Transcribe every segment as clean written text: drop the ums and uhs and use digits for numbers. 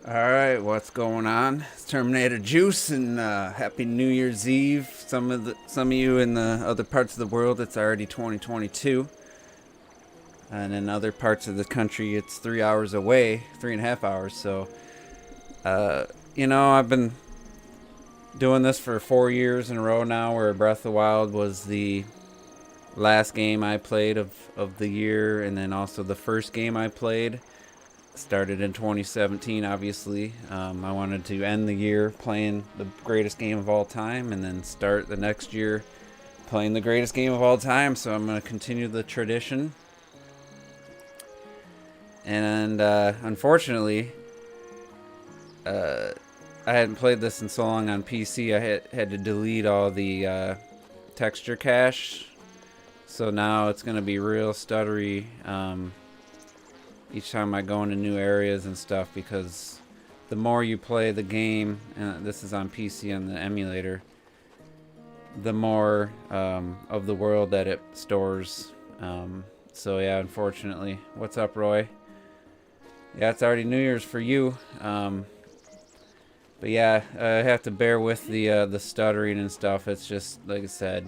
Alright, what's going on? It's Terminator Juice and happy New Year's Eve. Some of you in the other parts of the world it's already 2022. And in other parts of the country it's 3 hours away, 3.5 hours. So I've been doing this for 4 years in a row now, where Breath of the Wild was the last game I played of the year, and then also the first game I played. Started in 2017, obviously. I wanted to end the year playing the greatest game of all time, and then start the next year playing the greatest game of all time. So I'm going to continue the tradition. And unfortunately, I hadn't played this in so long on PC. I had to delete all the texture cache. So now it's going to be real stuttery each time I go into new areas and stuff, because the more you play the game, and this is on PC on the emulator, the more of the world that it stores. So yeah, unfortunately. What's up, Roy? Yeah, it's already New Year's for you. But yeah, I have to bear with the stuttering and stuff. It's just like I said.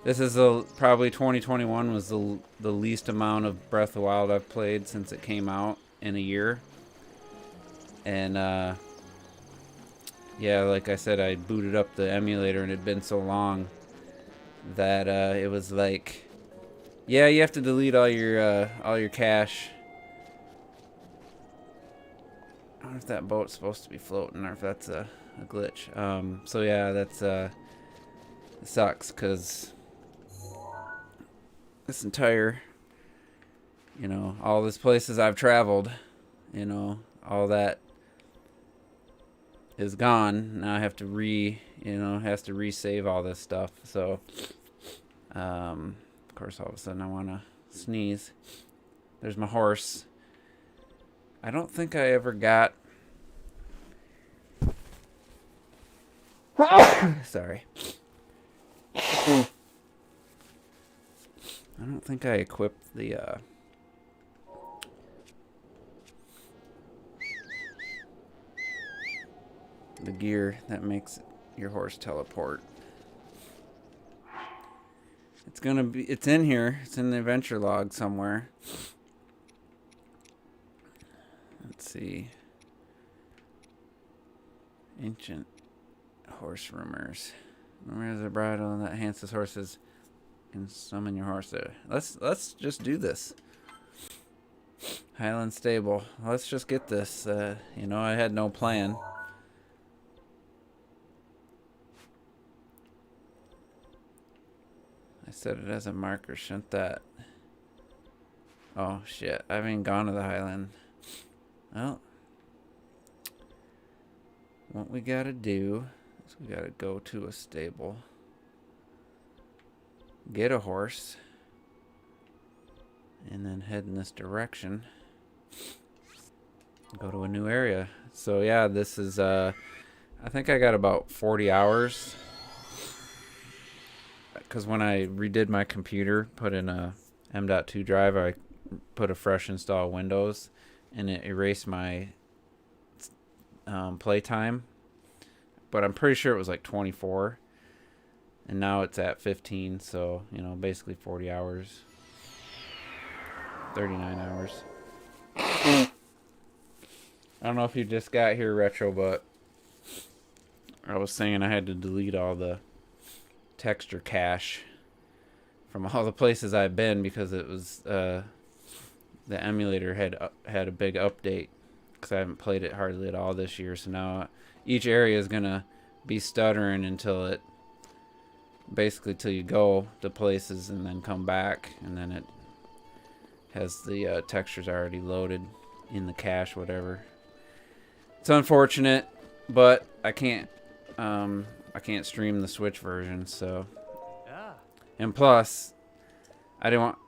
This is probably 2021 was the least amount of Breath of the Wild I've played since it came out in a year. And yeah, like I said, I booted up the emulator and it had been so long that it was like, yeah, you have to delete all your cache. I don't know if that boat's supposed to be floating or if that's a glitch. So yeah, that's it sucks, because this entire, all these places I've traveled, all that is gone. Now I have to has to resave all this stuff. So, of course, all of a sudden I want to sneeze. There's my horse. I don't think I ever got... Sorry. I don't think I equipped the gear that makes your horse teleport. It's in here. It's in the adventure log somewhere. Let's see. Ancient horse rumors. Rumors are bridle that enhances horses. And summon your horse there. Let's just do this. Highland Stable. Let's just get this. I had no plan. I set it as a marker. Shouldn't that? Oh shit! I haven't even gone to the Highland. Well, what we gotta do is we gotta go to a stable. Get a horse, and then head in this direction. Go to a new area. So yeah, this is I think I got about 40 hours, because when I redid my computer, put in a M.2 drive, I put a fresh install Windows, and it erased my playtime, but I'm pretty sure it was like 24. And now it's at 15, so, basically 40 hours. 39 hours. I don't know if you just got here, Retro, but I was saying I had to delete all the texture cache from all the places I've been, because it was, the emulator had a big update, because I haven't played it hardly at all this year. So now each area is going to be stuttering until you go to places and then come back, and then it has the textures already loaded in the cache, whatever. It's unfortunate, but I can't stream the Switch version, so. Yeah. And plus, I don't want,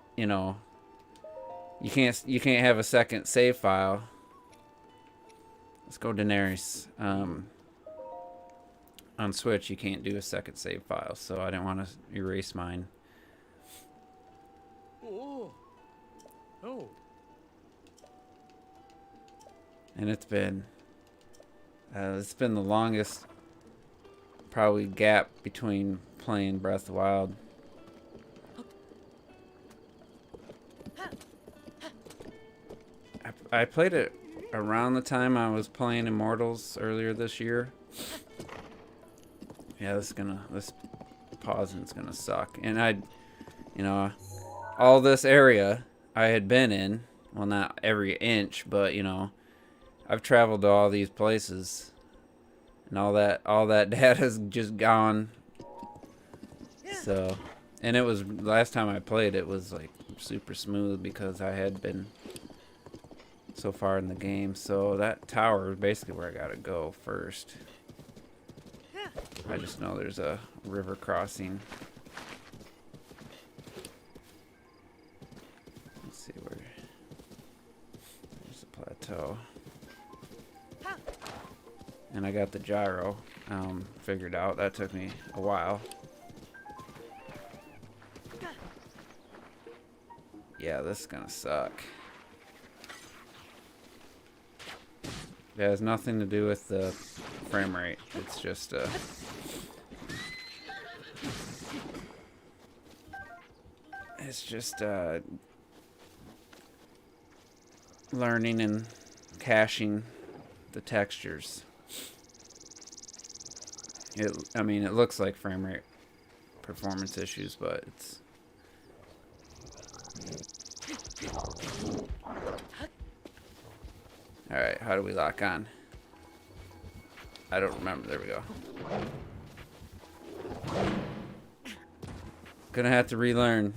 you can't have a second save file. Let's go Daenerys. On Switch, you can't do a second save file, so I didn't want to erase mine. Oh. And it's been the longest probably gap between playing Breath of the Wild. I played it around the time I was playing Immortals earlier this year. Yeah, this pausing's gonna suck. And all this area I had been in, well, not every inch, but I've traveled to all these places, and all that data's just gone. So, and it was last time I played, it was like super smooth because I had been so far in the game. So that tower is basically where I gotta go first. I just know there's a river crossing. Let's see where. There's a plateau. And I got the gyro figured out. That took me a while. Yeah, this is gonna suck. It has nothing to do with the frame rate. It's just learning and caching the textures. I mean, it looks like frame rate performance issues, but it's alright. How do we lock on? I don't remember. There we go. Gonna have to relearn.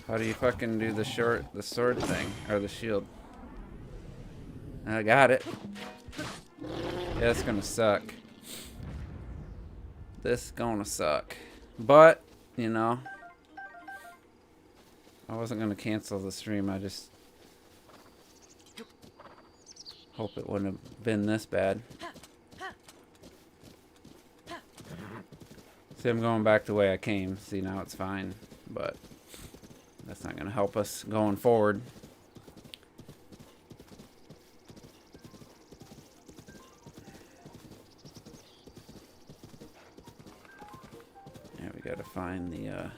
How do you fucking do the sword thing, or the shield? I got it. Yeah, it's gonna suck. This gonna suck. But, I wasn't gonna cancel the stream. I just hope it wouldn't have been this bad. See, I'm going back the way I came. See, now it's fine. But that's not gonna help us going forward. Yeah, we gotta find the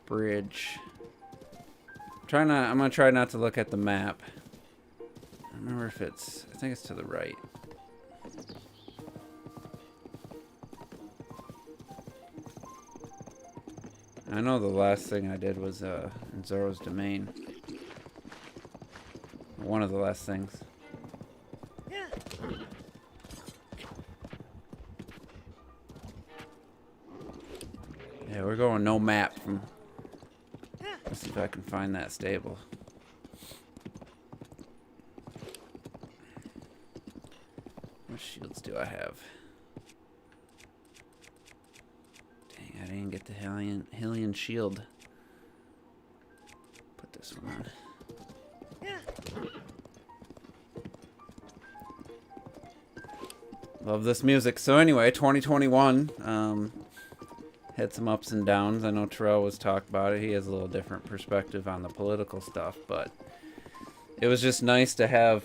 bridge. I'm gonna try not to look at the map. I don't remember if I think it's to the right. I know the last thing I did was in Zoro's Domain. One of the last things. Yeah, we're going no map. Let's see if I can find that stable. What shields do I have? Dang, I didn't get the Hylian shield. Put this one on. Love this music. So anyway, 2021 had some ups and downs. I know Terrell was talking about it. He has a little different perspective on the political stuff, but it was just nice to have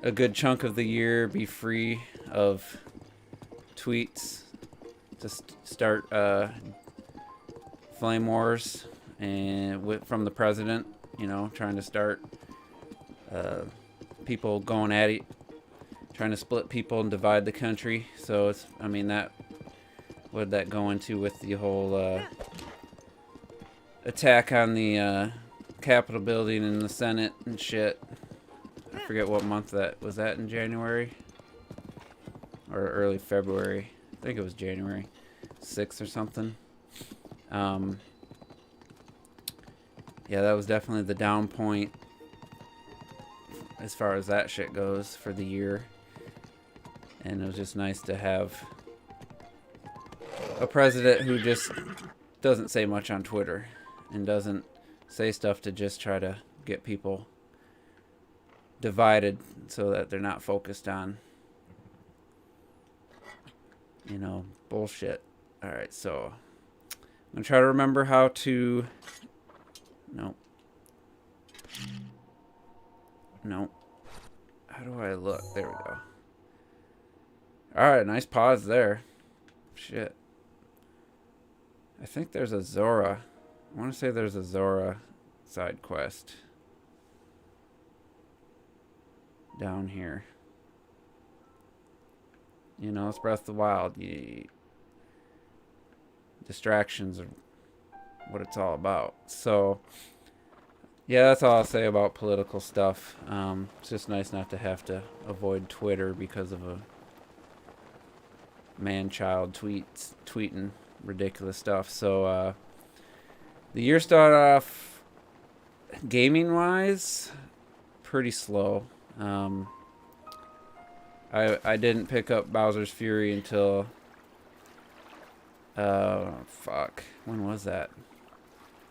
a good chunk of the year be free of tweets to start flame wars and from the president, trying to start people going at it, trying to split people and divide the country. So what did that go into with the whole attack on the Capitol building and the Senate and shit? I forget what month that was. That in January or early February? I think it was January 6th or something. Yeah, that was definitely the down point as far as that shit goes for the year. And it was just nice to have a president who just doesn't say much on Twitter and doesn't say stuff to just try to get people divided so that they're not focused on, bullshit. Alright, so I'm trying to remember how to... Nope. Nope. How do I look? There we go. Alright, nice pause there. Shit. I think there's a Zora. I want to say there's a Zora side quest. Down here. You know, it's Breath of the Wild. Distractions are what it's all about. So, yeah, that's all I'll say about political stuff. It's just nice not to have to avoid Twitter because of a man-child tweeting ridiculous stuff. So, the year started off gaming-wise pretty slow. I didn't pick up Bowser's Fury until fuck, when was that?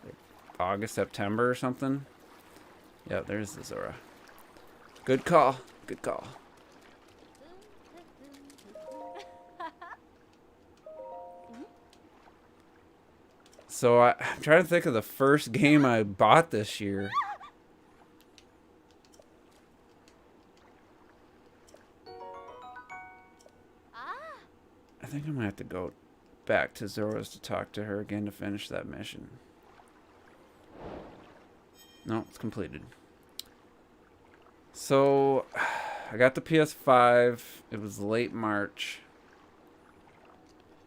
Like August, September or something? Yep, there's the Zora. Good call. Good call. So I'm trying to think of the first game I bought this year. I think I'm gonna have to go back to Zora's to talk to her again to finish that mission. No, it's completed. So I got the PS5. It was late March.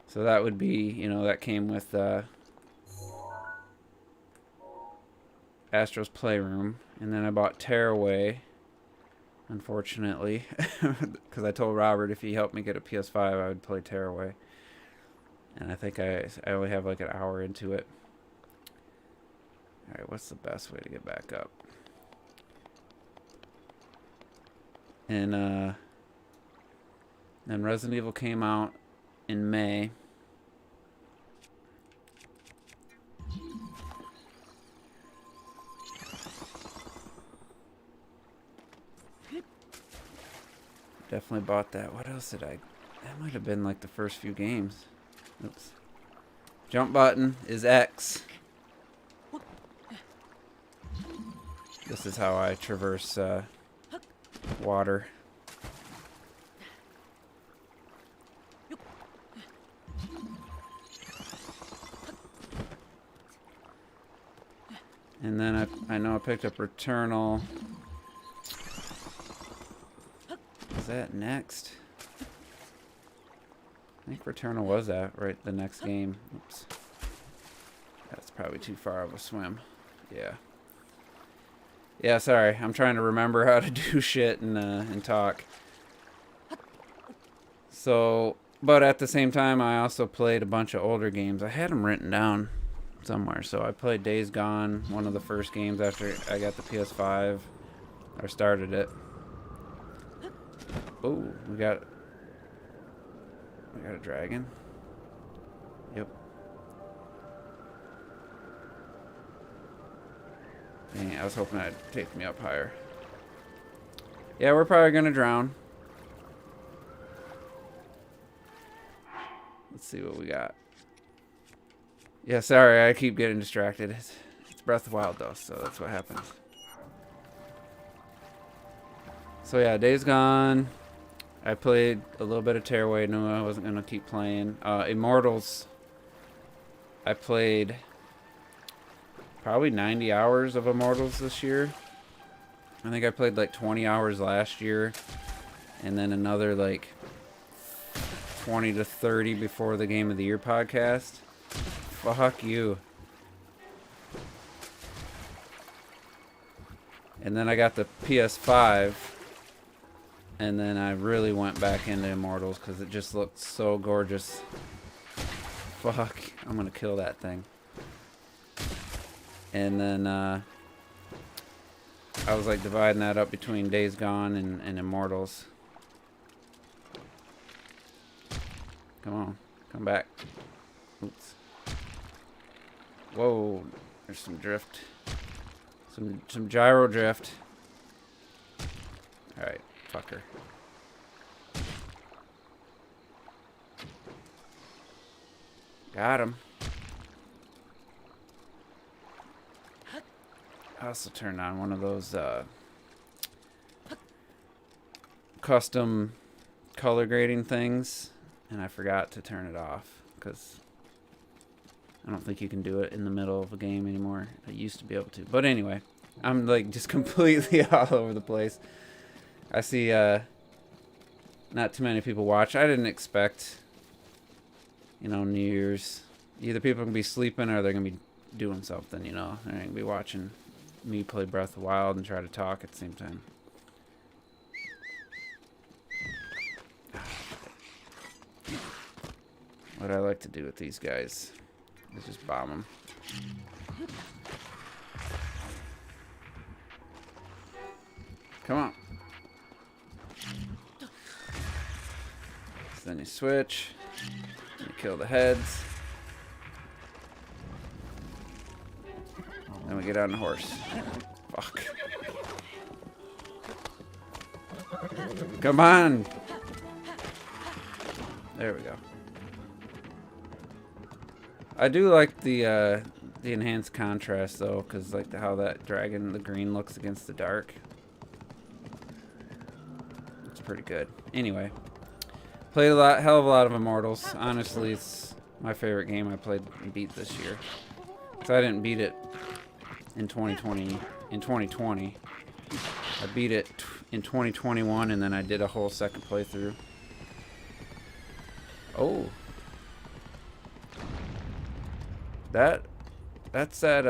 So that would be, you know, that came with Astro's Playroom. And then I bought Tearaway, unfortunately, because I told Robert if he helped me get a PS5, I would play Tearaway. And I think I only have like an hour into it. Alright, what's the best way to get back up? And then Resident Evil came out in May. Definitely bought that. What else did I... That might have been like the first few games. Oops. Jump button is X. This is how I traverse water. And then I know I picked up Returnal. Is that next? I think Returnal was that, right? The next game. Oops. That's probably too far of a swim. Yeah. Yeah, sorry. I'm trying to remember how to do shit and talk. So, but at the same time, I also played a bunch of older games. I had them written down somewhere. So I played Days Gone, one of the first games after I got the PS5. Or started it. Oh, we got a dragon. Yep. Dang, I was hoping that'd take me up higher. Yeah, we're probably gonna drown. Let's see what we got. Yeah, sorry, I keep getting distracted. It's Breath of the Wild though, so that's what happens. So yeah, Days Gone. I played a little bit of Tearaway. Knew I wasn't gonna keep playing. Immortals. I played probably 90 hours of Immortals this year. I think I played like 20 hours last year, and then another like 20 to 30 before the Game of the Year podcast. Fuck you. And then I got the PS5. And then I really went back into Immortals because it just looked so gorgeous. Fuck, I'm gonna kill that thing. And then I was like dividing that up between Days Gone and Immortals. Come on, come back. Oops. Whoa, there's some drift. Some gyro drift. Alright. Fucker. Got him. I also turned on one of those custom color grading things, and I forgot to turn it off because I don't think you can do it in the middle of a game anymore. I used to be able to. But anyway, I'm like just completely all over the place. I see not too many people watch. I didn't expect, you know, New Year's. Either people can be sleeping or they're going to be doing something, you know. They're going to be watching me play Breath of the Wild and try to talk at the same time. What I like to do with these guys is just bomb them. Come on. So then you switch. You kill the heads. Then we get on the horse. Fuck. Come on. There we go. I do like the enhanced contrast though, because like how that dragon, the green looks against the dark. It's pretty good. Anyway, played a hell of a lot of Immortals. Honestly, it's my favorite game I played and beat this year. Cause I didn't beat it in 2020. In 2020, I beat it in 2021, and then I did a whole second playthrough. Oh. That's that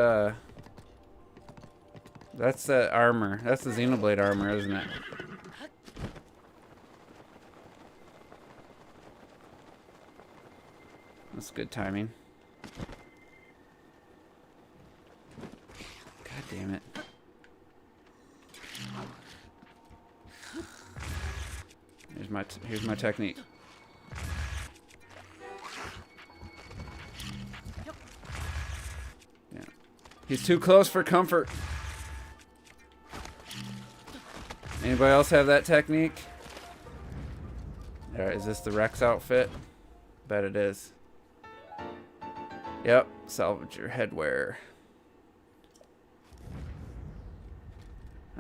armor. That's the Xenoblade armor, isn't it? That's good timing. God damn it. Here's my technique. He's too close for comfort. Anybody else have that technique? Alright, is this the Rex outfit? Bet it is. Yep, salvage your headwear.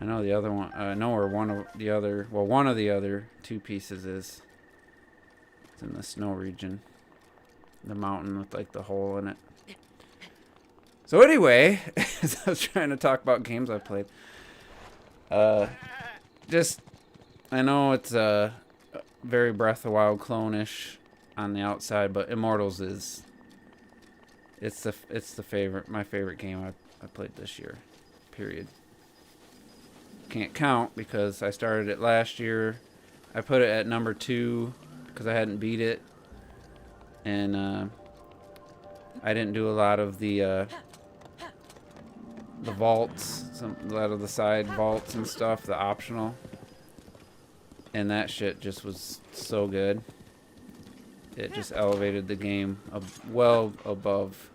I know the other one. I know where one of the other two pieces is. It's in the snow region. The mountain with like the hole in it. So anyway, as I was trying to talk about games I played, I know it's very Breath of the Wild clone-ish on the outside, but Immortals is my favorite game I played this year. Period. Can't count because I started it last year. I put it at number 2 because I hadn't beat it, and I didn't do a lot of the vaults, a lot of the side vaults and stuff, the optional, and that shit just was so good. It just elevated the game well above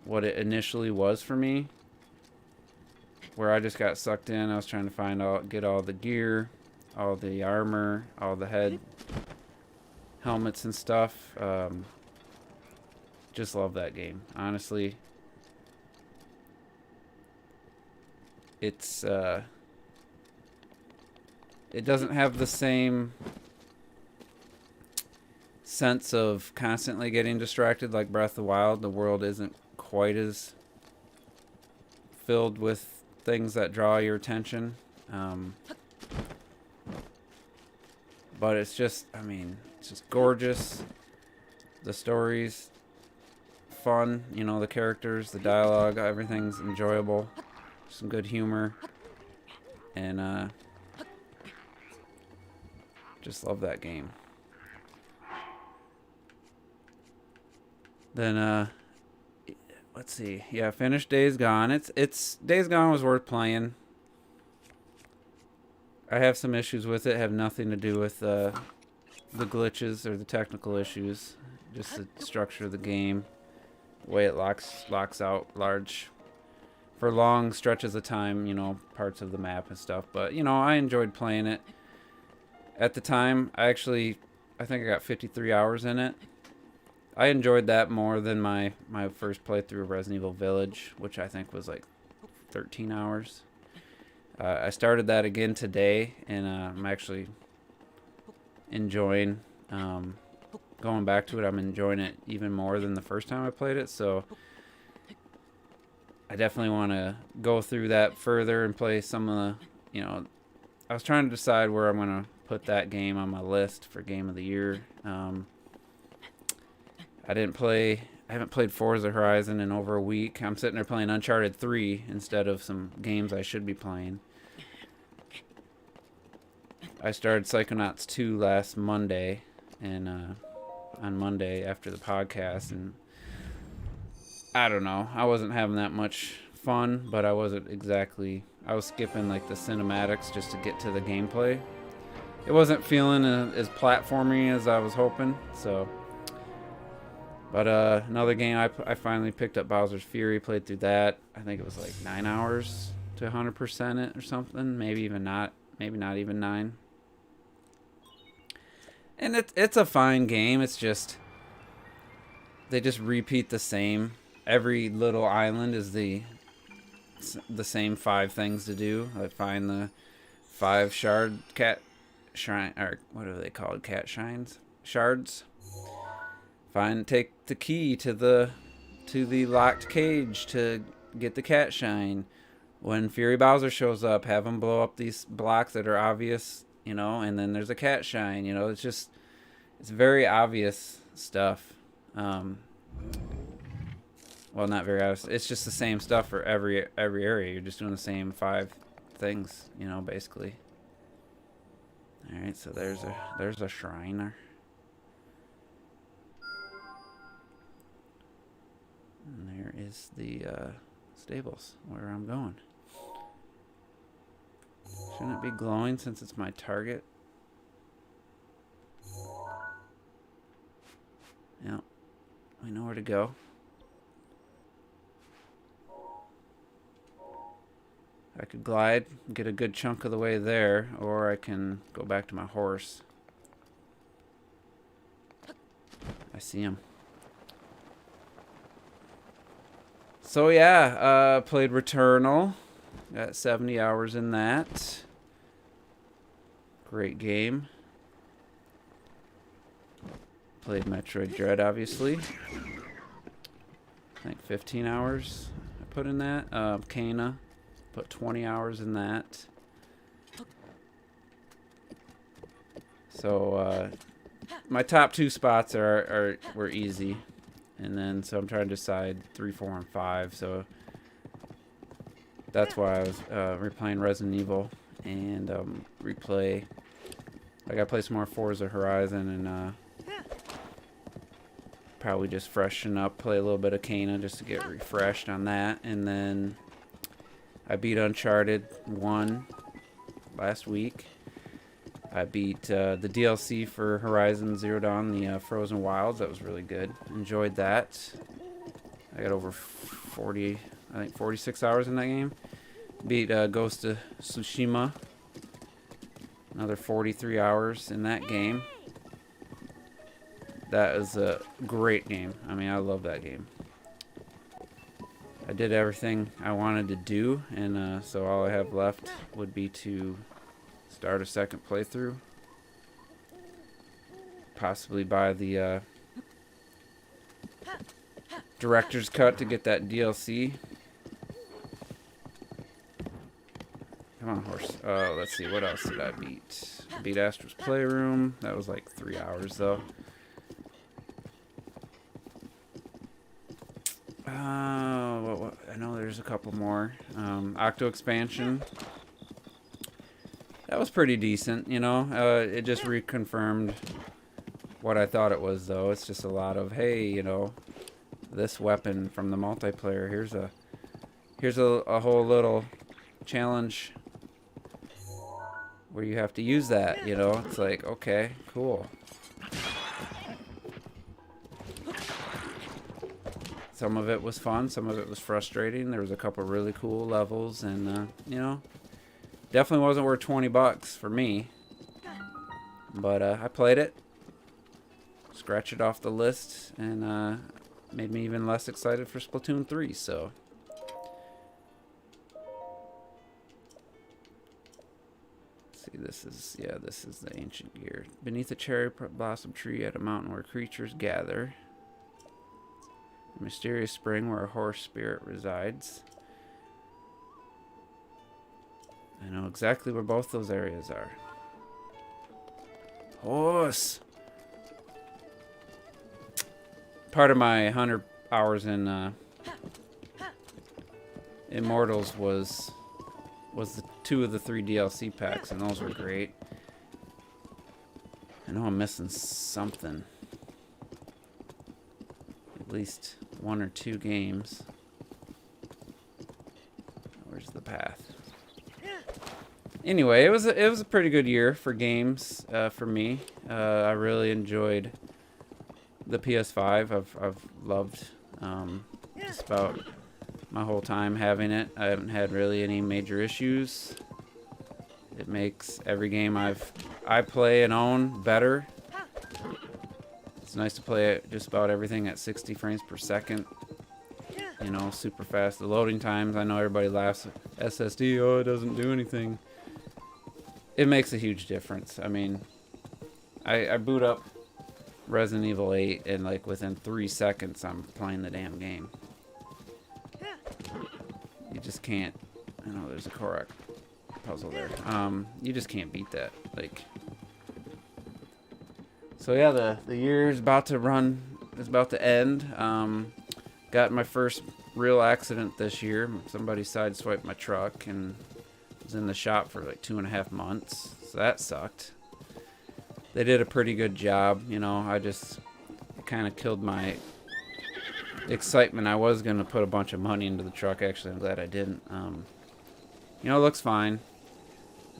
what it initially was for me, where I just got sucked in. I was trying to get all the gear, all the armor, all the head helmets and stuff. Just love that game. Honestly, it's it doesn't have the same sense of constantly getting distracted like Breath of the Wild. The world isn't quite as filled with things that draw your attention. But it's just, I mean, it's just gorgeous. The story's fun, you know, the characters, the dialogue, everything's enjoyable. Some good humor. And just love that game. Then let's see. Yeah, finished Days Gone. It's Days Gone was worth playing. I have some issues with it. Have nothing to do with the glitches or the technical issues. Just the structure of the game, the way it locks out for long stretches of time, you know, parts of the map and stuff. But you know, I enjoyed playing it. At the time, I think I got 53 hours in it. I enjoyed that more than my first playthrough of Resident Evil Village, which I think was like 13 hours. I started that again today, and I'm actually enjoying going back to it. I'm enjoying it even more than the first time I played it, so I definitely want to go through that further and play some of the, I was trying to decide where I'm going to put that game on my list for Game of the Year. I haven't played Forza Horizon in over a week. I'm sitting there playing Uncharted 3 instead of some games I should be playing. I started Psychonauts 2 last Monday, and on Monday after the podcast, and I don't know, I wasn't having that much fun, but I was skipping like the cinematics just to get to the gameplay. It wasn't feeling as platformy as I was hoping, so. But another game, I finally picked up Bowser's Fury, played through that. I think it was like 9 hours to 100% it or something, maybe not even 9. And it's a fine game. It's just they just repeat the same. Every little island is the same 5 things to do. I find the 5 cat shrine, or what are they called? Cat shards. Take the key to the locked cage to get the cat shine. When Fury Bowser shows up, have him blow up these blocks that are obvious, and then there's a cat shine. It's very obvious stuff. Well, not very obvious. It's just the same stuff for every area. You're just doing the same 5 things, basically. All right, so there's a shrine. And there is the stables where I'm going. Shouldn't it be glowing since it's my target? Yeah, we know where to go. I could glide, get a good chunk of the way there, or I can go back to my horse. I see him. So yeah, played Returnal. Got 70 hours in that. Great game. Played Metroid Dread, obviously. I think 15 hours I put in that. Kana, put 20 hours in that. So my top 2 spots were easy. And then, so I'm trying to decide 3, 4, and 5. So that's why I was replaying Resident Evil and replay. I gotta play some more Forza Horizon and probably just freshen up, play a little bit of Kana just to get refreshed on that. And then I beat Uncharted 1 last week. I beat the DLC for Horizon Zero Dawn, the Frozen Wilds. That was really good. Enjoyed that. I got over 46 hours in that game. Beat Ghost of Tsushima. Another 43 hours in that game. That is a great game. I mean, I love that game. I did everything I wanted to do, and so all I have left would be to start a second playthrough. Possibly buy the director's cut to get that DLC. Come on, horse. Oh, let's see. What else did I beat? Beat Astro's Playroom. That was like 3 hours, though. I know there's a couple more. Octo Expansion. That was pretty decent, it just reconfirmed what I thought it was, though. It's just a lot of, hey, this weapon from the multiplayer. Here's a whole little challenge where you have to use that, It's like, okay, cool. Some of it was fun, some of it was frustrating. There was a couple really cool levels, and definitely wasn't worth $20 for me. But I played it. scratch it off the list, and made me even less excited for Splatoon 3. So. See, this is the ancient gear. Beneath a cherry blossom tree at a mountain where creatures gather. A mysterious spring where a horse spirit resides. I know exactly where both those areas are. Horse! Part of my 100 hours in Immortals was the 2 of the 3 DLC packs, and those were great. I know I'm missing something. At least 1 or 2 games. Where's the path? Anyway, it was a pretty good year for games for me. I really enjoyed the PS5. I've loved just about my whole time having it. I haven't had really any major issues. It makes every game I play and own better. It's nice to play just about everything at 60 frames per second. You know, super fast. The loading times, I know everybody laughs at SSD, oh, it doesn't do anything. It makes a huge difference. I mean, I boot up Resident Evil 8 and like within 3 seconds I'm playing the damn game. You just can't. I know there's a Korok puzzle there. You just can't beat that. Like, so yeah, the year is about to run. It's about to end. Got my first real accident this year. Somebody sideswiped my truck and was in the shop for like 2.5 months. So that sucked. They did a pretty good job. You know, I just kind of killed my excitement. I was gonna put a bunch of money into the truck. Actually, I'm glad I didn't. You know, it looks fine.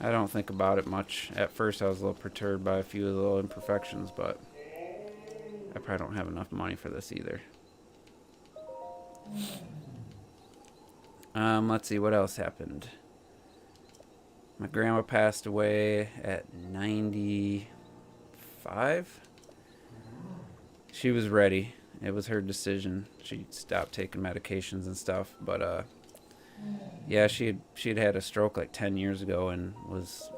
I don't think about it much. At first I was a little perturbed by a few of the little imperfections, but I probably don't have enough money for this either. Let's see what else happened. My grandma passed away at 95. She was ready. It was her decision. She stopped taking medications and stuff, but yeah, she'd had a stroke like 10 years ago and was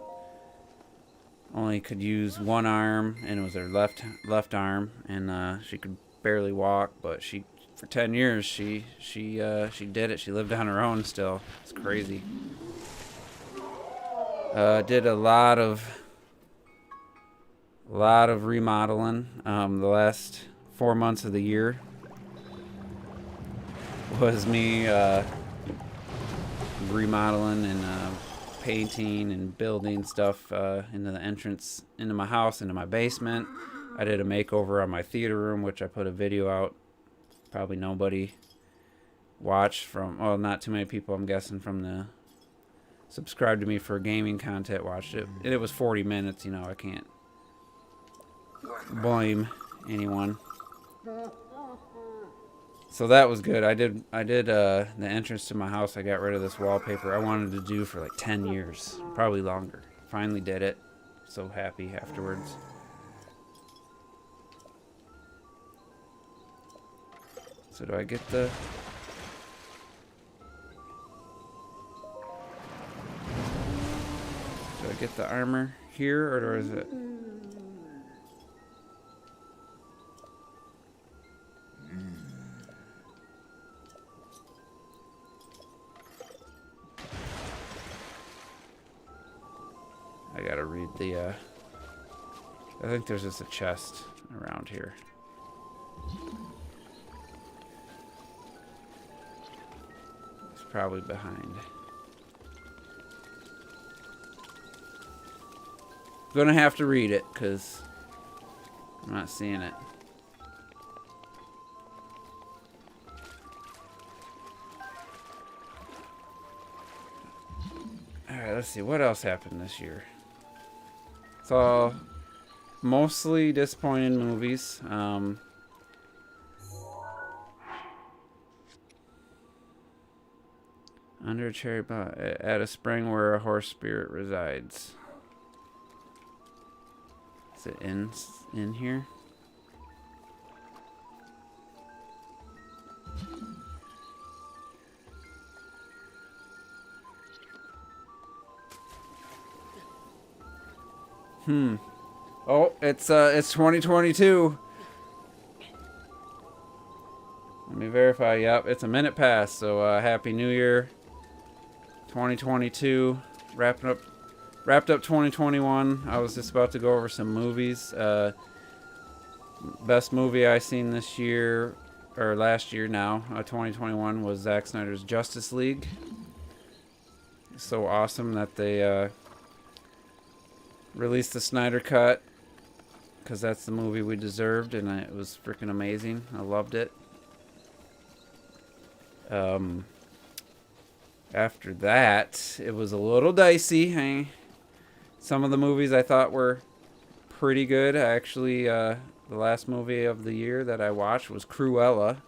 only could use one arm, and it was her left arm, and she could barely walk, but for 10 years she did it. She lived on her own still. It's crazy. Did a lot of remodeling. The last 4 months of the year was me remodeling and painting and building stuff into the entrance into my house, into my basement. I did a makeover on my theater room, which I put a video out. Probably nobody watched from, well, not too many people, I'm guessing, from the subscribe to me for gaming content watched it. And it was 40 minutes, you know, I can't blame anyone. So that was good. I did the entrance to my house. I got rid of this wallpaper I wanted to do for like 10 years, probably longer. Finally did it. So happy afterwards. So do I get the armor here, or is it? I gotta read the, I think there's just a chest around here. It's probably behind. Gonna have to read it, because I'm not seeing it. Alright, let's see. What else happened this year? So, mostly disappointing movies. Under a cherry at a spring where a horse spirit resides. Is it in here? Oh, it's 2022. Let me verify. Yep, it's a minute past. So Happy New Year, 2022. Wrapped up 2021. I was just about to go over some movies. Best movie I seen this year, or last year now, 2021, was Zack Snyder's Justice League. It's so awesome that they released the Snyder Cut, because that's the movie we deserved, and it was freaking amazing. I loved it. After that, it was a little dicey. Some of the movies I thought were pretty good. Actually, the last movie of the year that I watched was Cruella.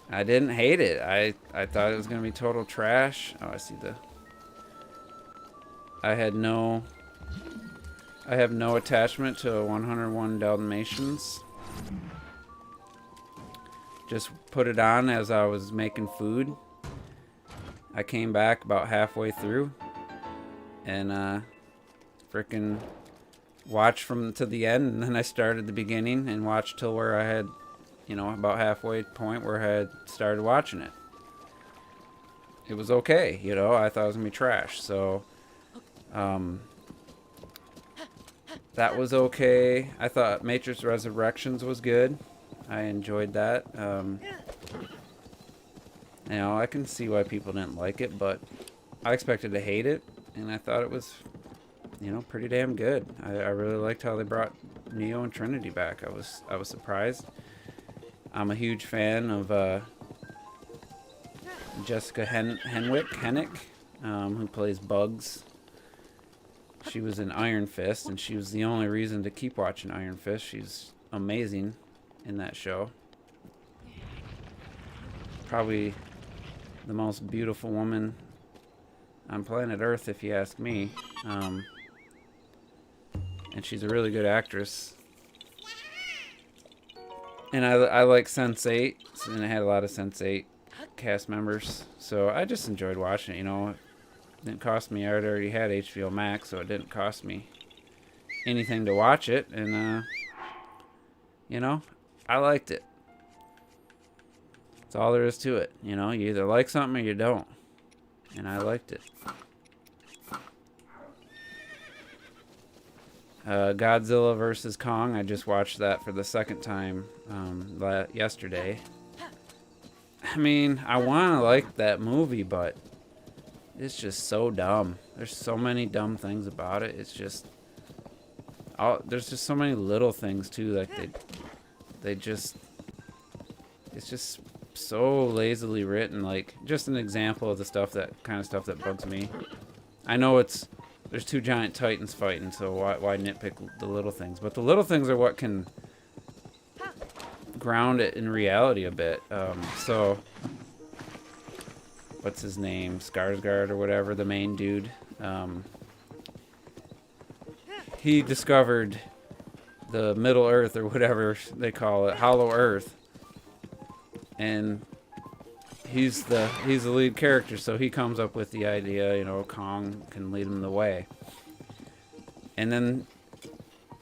I didn't hate it. I thought it was going to be total trash. Oh, I see the... I have no attachment to 101 Dalmatians. Just put it on as I was making food. I came back about halfway through and frickin' watched from to the end, and then I started the beginning and watched till where I had, about halfway point where I had started watching it. It was okay, I thought it was gonna be trash, so that was okay. I thought Matrix Resurrections was good. I enjoyed that. I can see why people didn't like it, but I expected to hate it, and I thought it was, pretty damn good. I really liked how they brought Neo and Trinity back. I was surprised. I'm a huge fan of Jessica Henwick, who plays Bugs. She was in Iron Fist, and she was the only reason to keep watching Iron Fist. She's amazing in that show. Probably the most beautiful woman on planet Earth, if you ask me. And she's a really good actress. And I like Sense8, and it had a lot of Sense8 cast members. So I just enjoyed watching it, It didn't cost me. I already had HBO Max, so it didn't cost me anything to watch it. And, I liked it. That's all there is to it. You either like something or you don't. And I liked it. Godzilla vs. Kong. I just watched that for the second time yesterday. I mean, I want to like that movie, but it's just so dumb. There's so many dumb things about it. It's just... there's just so many little things, too. Like, they just... It's just so lazily written. Like, just an example of the kind of stuff that bugs me. I know there's two giant titans fighting, so why nitpick the little things? But the little things are what can ground it in reality a bit. So what's his name? Skarsgård or whatever, the main dude. He discovered the Middle Earth, or whatever they call it, Hollow Earth. And he's the lead character, so he comes up with the idea, Kong can lead him the way. And then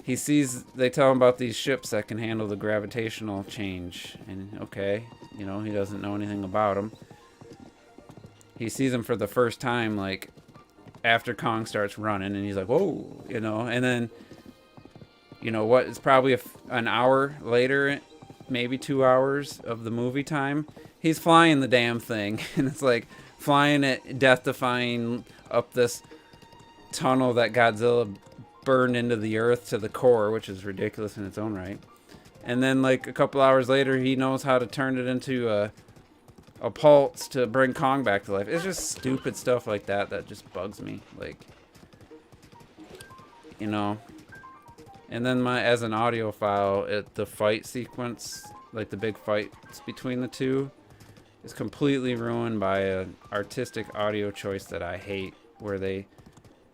they tell him about these ships that can handle the gravitational change. And okay, he doesn't know anything about them. He sees them for the first time, like, after Kong starts running, and he's like, whoa, and then, it's probably an hour later, maybe 2 hours of the movie time, he's flying the damn thing, and it's like flying it, death-defying up this tunnel that Godzilla burned into the earth to the core, which is ridiculous in its own right. And then, like, a couple hours later, he knows how to turn it into a pulse to bring Kong back to life. It's just stupid stuff like that just bugs me. Like, And then as an audiophile, the fight sequence, like the big fights between the two, is completely ruined by an artistic audio choice that I hate, where they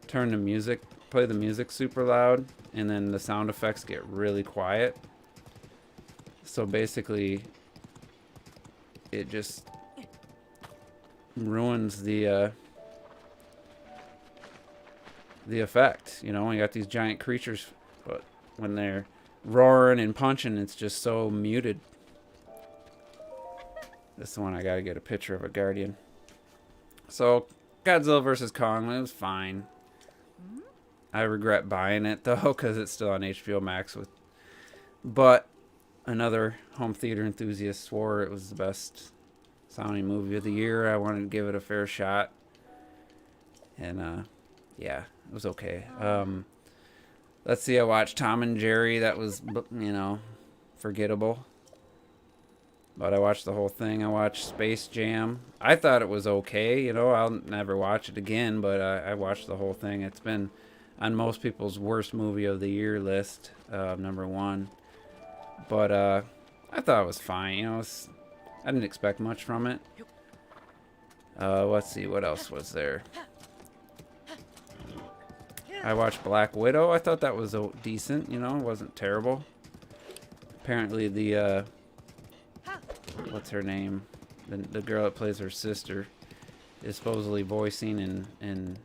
play the music super loud, and then the sound effects get really quiet. So basically, it just ruins the the effect. You know, when you got these giant creatures, but when they're roaring and punching, it's just so muted. This is the one I gotta get a picture of a Guardian. So, Godzilla vs. Kong, it was fine. I regret buying it, though, because it's still on HBO Max. But another home theater enthusiast swore it was the best sounding movie of the year. I wanted to give it a fair shot. And, yeah, it was okay. Let's see, I watched Tom and Jerry. That was, you know, forgettable. But I watched the whole thing. I watched Space Jam. I thought it was okay. You know, I'll never watch it again, but I watched the whole thing. It's been on most people's worst movie of the year list, number one. But I thought it was fine. You know, I didn't expect much from it. Let's see, what else was there? I watched Black Widow. I thought that was decent. You know, it wasn't terrible. Apparently the what's her name? The girl that plays her sister is supposedly voicing and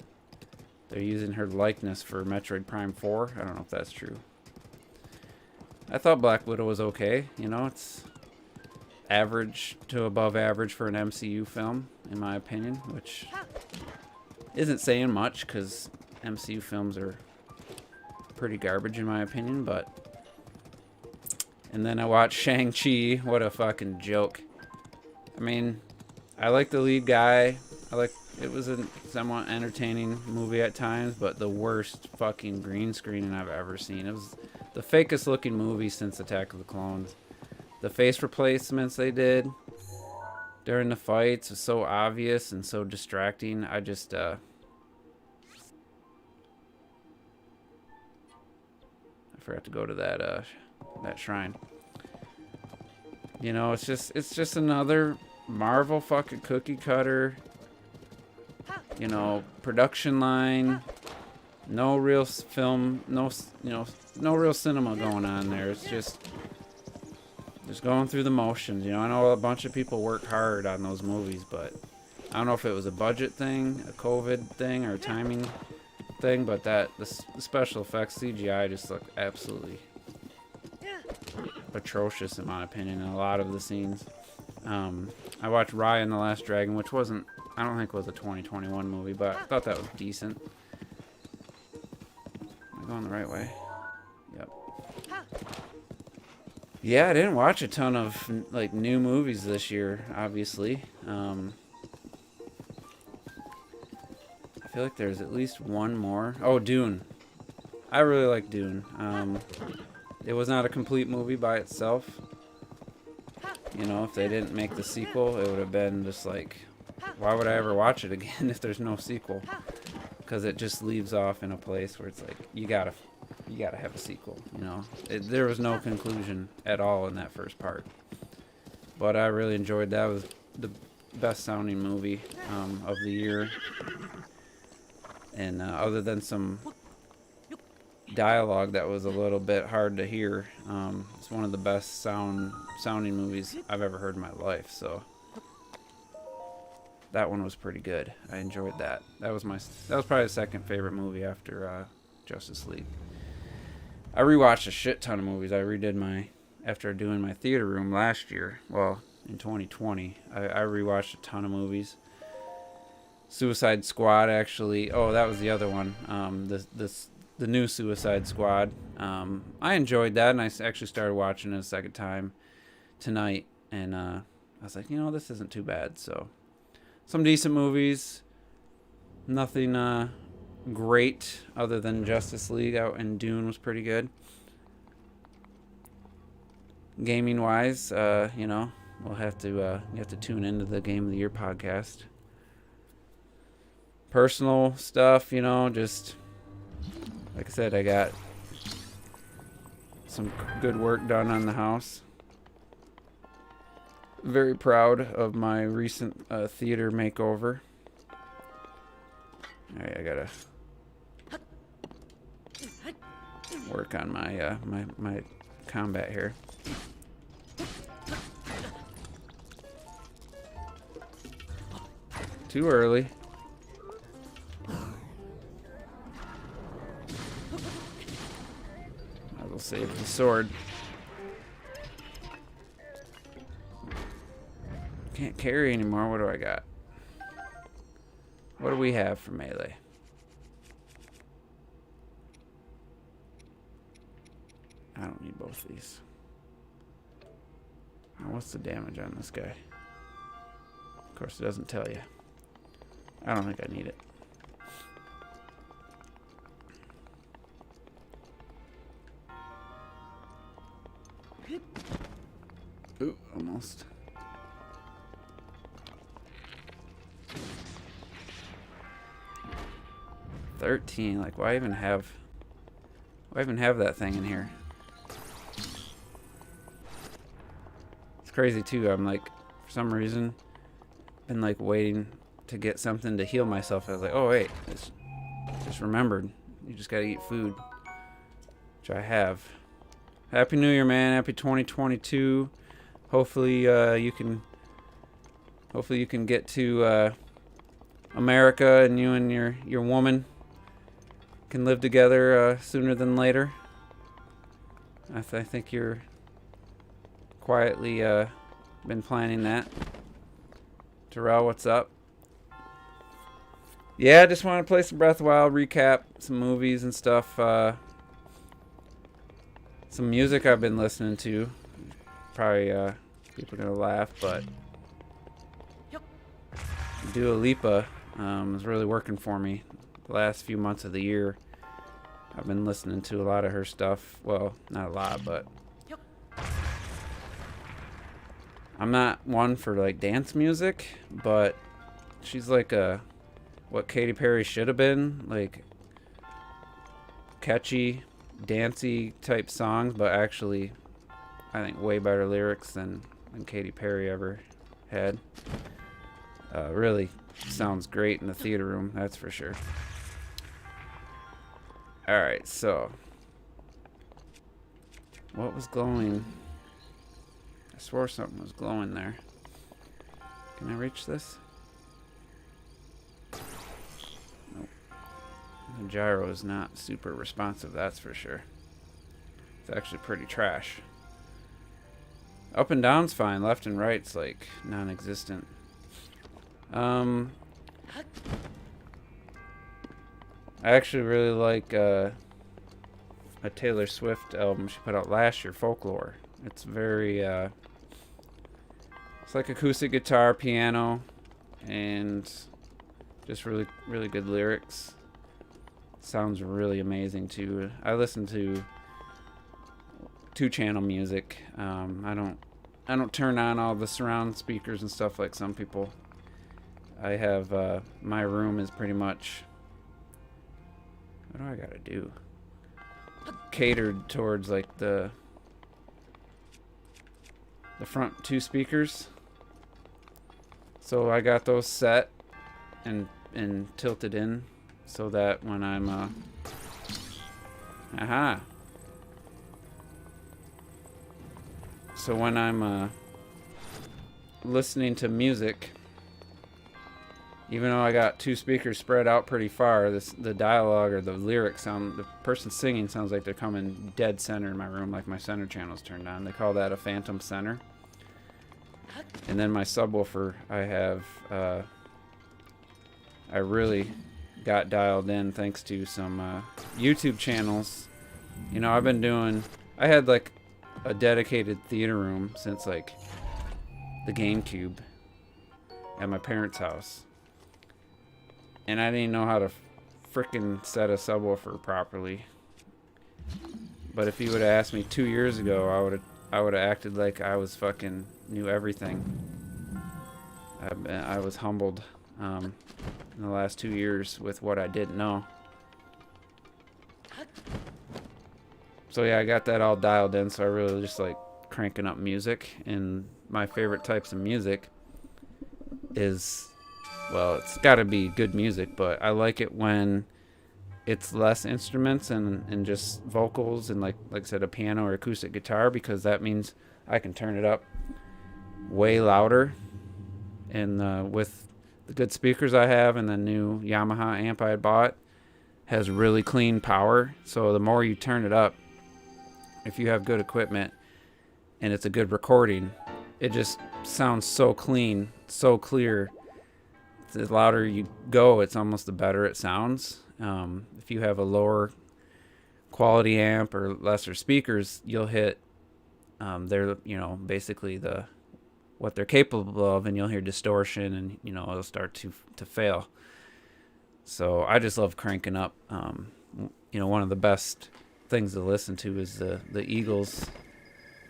they're using her likeness for Metroid Prime 4. I don't know if that's true. I thought Black Widow was okay. You know, it's average to above average for an MCU film, in my opinion, which isn't saying much because MCU films are pretty garbage, in my opinion, but... And then I watched Shang-Chi. What a fucking joke. I mean, I like the lead guy. It was a somewhat entertaining movie at times, but the worst fucking green screening I've ever seen. It was the fakest looking movie since Attack of the Clones. The face replacements they did during the fights was so obvious and so distracting. I just I forgot to go to that shrine. You know, it's just another Marvel fucking cookie cutter. You know, production line, no real film, no real cinema going on there. It's just going through the motions. You know, I know a bunch of people work hard on those movies, but I don't know if it was a budget thing, a COVID thing, or a timing thing. But the special effects CGI just looked absolutely atrocious in my opinion in a lot of the scenes. I watched Raya and the Last Dragon, which I don't think it was a 2021 movie, but I thought that was decent. Am I going the right way? Yep. Yeah, I didn't watch a ton of like new movies this year, obviously. I feel like there's at least one more. Oh, Dune. I really like Dune. It was not a complete movie by itself. You know, if they didn't make the sequel, it would have been just like, why would I ever watch it again if there's no sequel? Because it just leaves off in a place where it's like, you gotta have a sequel, you know? There was no conclusion at all in that first part. But I really enjoyed that. It was the best sounding movie of the year. And other than some dialogue that was a little bit hard to hear, it's one of the best sounding movies I've ever heard in my life. So that one was pretty good. I enjoyed that. That was probably the second favorite movie after Justice League. I rewatched a shit ton of movies. I redid after doing my theater room last year. Well, in 2020, I rewatched a ton of movies. Suicide Squad, actually. Oh, that was the other one. The new Suicide Squad. I enjoyed that, and I actually started watching it a second time tonight. And I was like, you know, this isn't too bad. So, some decent movies. Nothing great other than Justice League out, and Dune was pretty good. Gaming wise, you know, you have to tune into the Game of the Year podcast. Personal stuff, you know, just like I said, I got some good work done on the house. Very proud of my recent theater makeover. Alright, I gotta work on my my combat here. Too early. We'll save the sword. Can't carry anymore. What do I got? What do we have for melee? I don't need both of these. What's the damage on this guy? Of course, it doesn't tell you. I don't think I need it. Ooh, almost. $13. Like, why even have that thing in here? It's crazy too. I'm like, for some reason, been like waiting to get something to heal myself. I was like, oh wait, just remembered. You just gotta eat food, which I have. Happy New Year, man. Happy 2022. Hopefully you can get to America, and you and your woman can live together sooner than later. I think you're quietly been planning that. Terrell, what's up? Yeah, I just want to play some Breath of the Wild, recap some movies and stuff. Some music I've been listening to. Probably people are gonna laugh, but Dua Lipa is really working for me. The last few months of the year, I've been listening to a lot of her stuff. Well, not a lot, but I'm not one for like dance music, but she's like what Katy Perry should have been, like catchy, dancey type songs, but actually I think way better lyrics than Katy Perry ever had. Really sounds great in the theater room, that's for sure. Alright, so what was glowing? I swore something was glowing there. Can I reach this? Nope. The gyro is not super responsive, that's for sure. It's actually pretty trash. Up and down's fine, left and right's like non-existent. I actually really like a Taylor Swift album she put out last year, Folklore. It's very it's like acoustic guitar, piano, and just really good lyrics. Sounds really amazing too. I listen to 2-channel music. I don't turn on all the surround speakers and stuff like some people. I have my room is pretty much, what do I gotta do? Catered towards like the front 2 speakers. So I got those set and tilted in so that when I'm so when I'm listening to music, even though I got 2 speakers spread out pretty far, the dialogue or the lyrics sound, the person singing sounds like they're coming dead center in my room, like my center channel's turned on. They call that a phantom center. And then my subwoofer, I have, I really got dialed in thanks to some YouTube channels. You know, I had like a dedicated theater room since like the GameCube at my parents' house. And I didn't know how to frickin' set a subwoofer properly. But if you would have asked me 2 years ago, I would have acted like I was fucking knew everything. I was humbled in the last 2 years with what I didn't know. So yeah, I got that all dialed in. So I really just like cranking up music. And my favorite types of music is, well, it's got to be good music, but I like it when it's less instruments and just vocals and like I said, a piano or acoustic guitar, because that means I can turn it up way louder. And with the good speakers I have and the new Yamaha amp I bought, has really clean power. So the more you turn it up, if you have good equipment and it's a good recording, it just sounds so clean, so clear. The louder you go, it's almost the better it sounds. If you have a lower quality amp or lesser speakers, you'll hit they're basically what they're capable of, and you'll hear distortion, and it'll start to fail. So I just love cranking up. One of the best things to listen to is the Eagles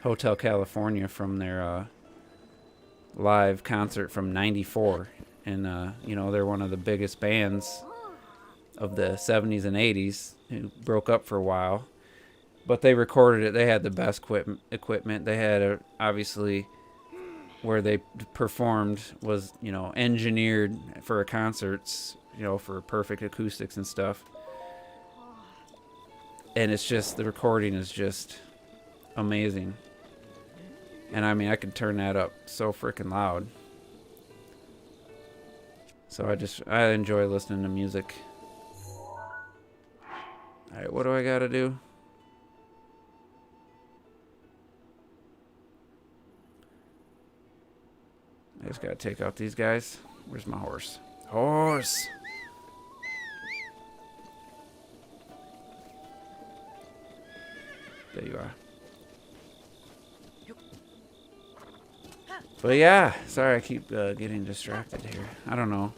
Hotel California from their live concert from '94, and they're one of the biggest bands of the '70s and '80s who broke up for a while, but they recorded it. They had the best equipment. They had obviously where they performed was engineered for concerts, for perfect acoustics and stuff. And it's just, the recording is just amazing. And I mean, I could turn that up so freaking loud. So I enjoy listening to music. Alright, what do I gotta do? I just gotta take out these guys. Where's my horse? Horse! There you are. But yeah, sorry I keep getting distracted here. I don't know.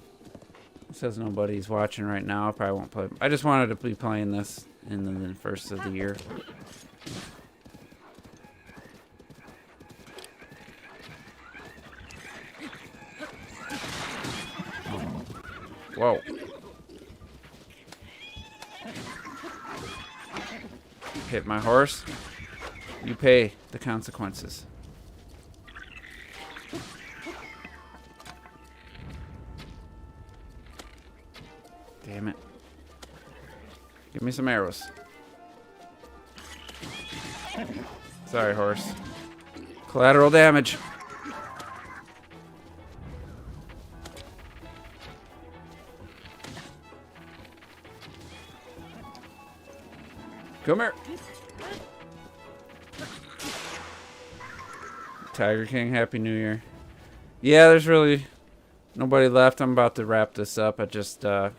It says nobody's watching right now. I probably won't play. I just wanted to be playing this in the first of the year. Whoa. Hit my horse. You pay the consequences. Damn it. Give me some arrows. Sorry, horse. Collateral damage. Come here. Tiger King, Happy New Year. Yeah, there's really nobody left. I'm about to wrap this up. I just want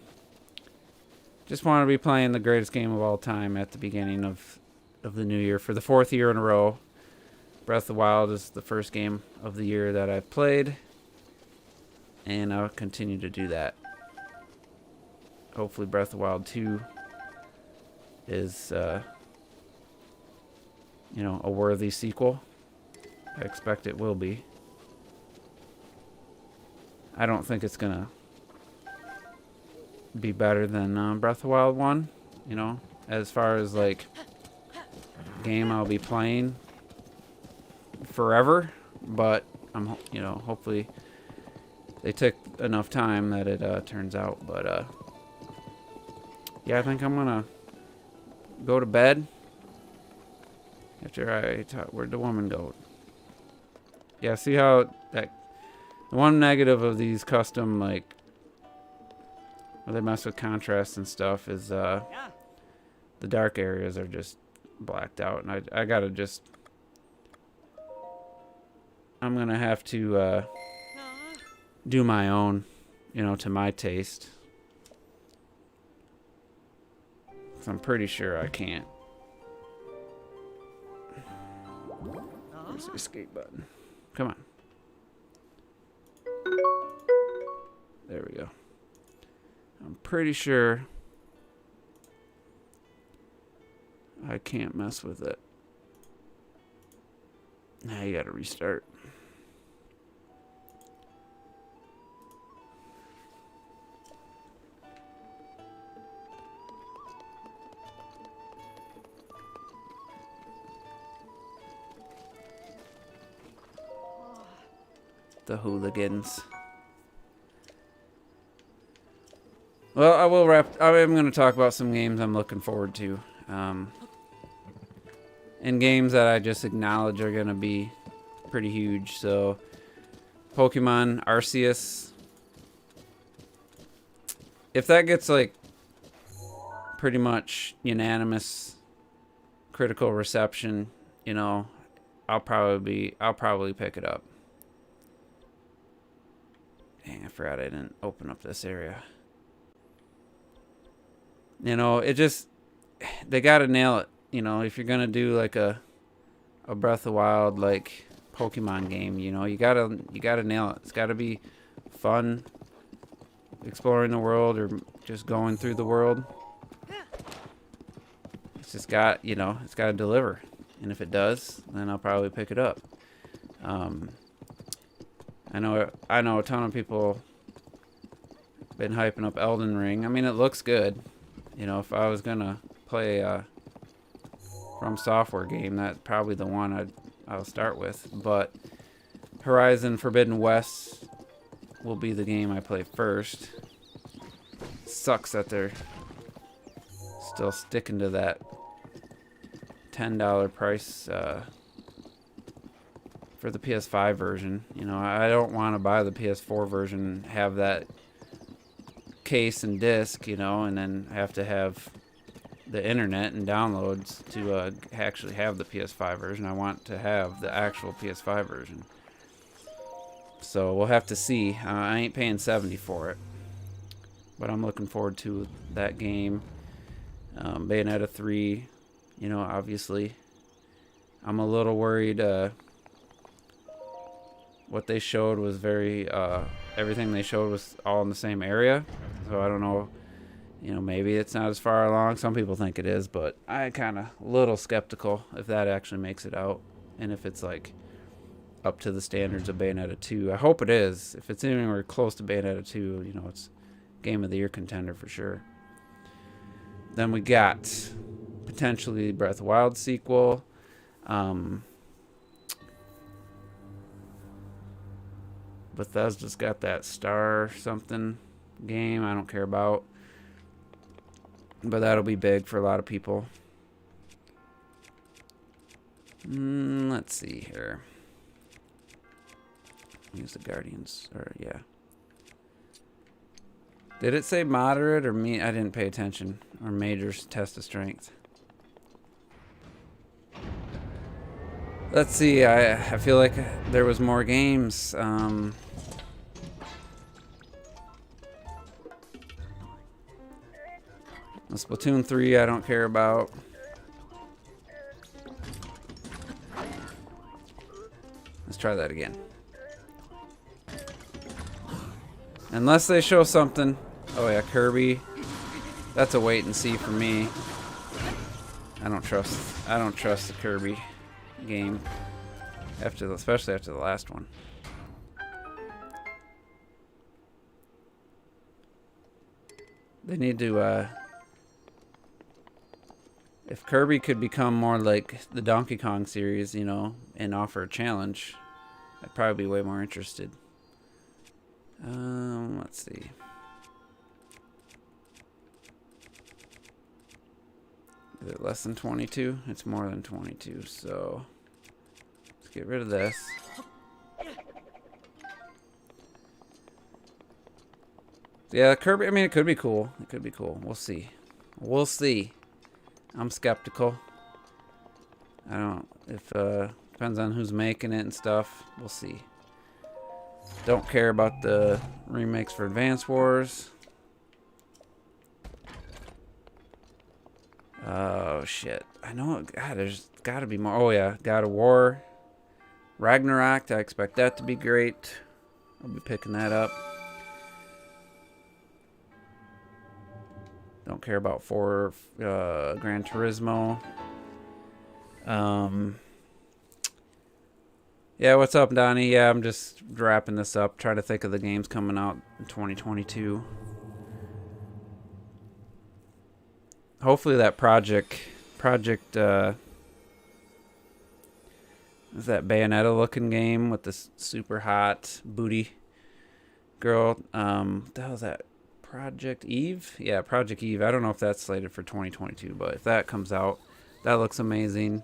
to be playing the greatest game of all time at the beginning of the new year for the 4th year in a row. Breath of the Wild is the first game of the year that I've played, and I'll continue to do that. Hopefully Breath of the Wild 2 is a worthy sequel. I expect it will be. I don't think it's gonna be better than Breath of the Wild 1, as far as like game I'll be playing forever, but I'm hopefully they took enough time that it turns out. But yeah, I think I'm gonna go to bed after where'd the woman go? Yeah, see how the one negative of these custom, like, where they mess with contrast and stuff is the dark areas are just blacked out, and I gotta just, I'm gonna have to do my own, to my taste. 'Cause I'm pretty sure I can't. Where's the escape button? Come on. There we go. I'm pretty sure I can't mess with it. Now you gotta restart. The hooligans. Well, I will wrap. I am going to talk about some games I'm looking forward to. And games that I just acknowledge are going to be pretty huge. So, Pokemon Arceus. If that gets like pretty much unanimous critical reception, you know, I'll probably pick it up. Dang, I forgot I didn't open up this area. You know, they gotta nail it. You know, if you're gonna do like a Breath of the Wild like Pokemon game, you know, you gotta nail it. It's gotta be fun, exploring the world or just going through the world. It's just got, you know, it's gotta deliver. And if it does, then I'll probably pick it up. I know a ton of people been hyping up Elden Ring. I mean, it looks good. You know, if I was gonna play a From Software game, that's probably the one I'll start with. But Horizon Forbidden West will be the game I play first. Sucks that they're still sticking to that $10 price for the PS5 version. You know, I don't want to buy the PS4 version, have that case and disc, you know, and then have to have the internet and downloads to actually have the PS5 version. I want to have the actual PS5 version. So we'll have to see. I ain't paying $70 for it, but I'm looking forward to that game. Bayonetta 3, you know, obviously. I'm a little worried. What they showed was everything they showed was all in the same area. So I don't know, you know, maybe it's not as far along. Some people think it is, but I kind of a little skeptical if that actually makes it out. And if it's like up to the standards of Bayonetta 2. I hope it is. If it's anywhere close to Bayonetta 2, you know, it's Game of the Year contender for sure. Then we got potentially Breath of the Wild sequel. Bethesda's got that Star something game I don't care about. But that'll be big for a lot of people. Let's see here. Use the Guardians. Or, yeah. Did it say moderate or me? I didn't pay attention. Or major test of strength. Let's see. I feel like there was more games. Splatoon 3 I don't care about. Let's try that again. Unless they show something. Oh yeah, Kirby. That's a wait and see for me. I don't trust the Kirby game especially after the last one. They need to if Kirby could become more like the Donkey Kong series, you know, and offer a challenge, I'd probably be way more interested. Let's see. Is it less than 22? It's more than 22, so let's get rid of this. Yeah, Kirby, I mean, it could be cool. It could be cool. We'll see. We'll see. I'm skeptical. I don't, depends on who's making it and stuff. We'll see. Don't care about the remakes for Advance Wars. Oh, shit. I know, God, there's gotta be more. Oh, yeah, God of War. Ragnarok, I expect that to be great. I'll be picking that up. Don't care about Gran Turismo. Yeah, what's up, Donnie? Yeah, I'm just wrapping this up. Trying to think of the games coming out in 2022. Hopefully that project is that Bayonetta looking game with this super hot booty girl. What the hell is that? Project Eve? Yeah, Project Eve. I don't know if that's slated for 2022, but if that comes out, that looks amazing.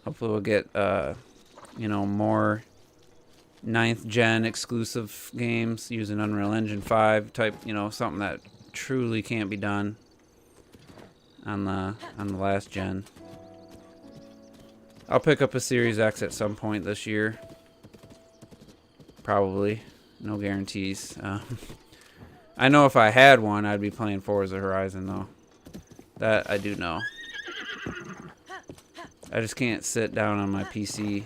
Hopefully we'll get, you know, more 9th gen exclusive games using Unreal Engine 5 type, you know, something that truly can't be done. on the last gen. I'll pick up a Series X at some point this year. Probably. No guarantees. I know if I had one, I'd be playing Forza Horizon, though. That I do know. I just can't sit down on my PC.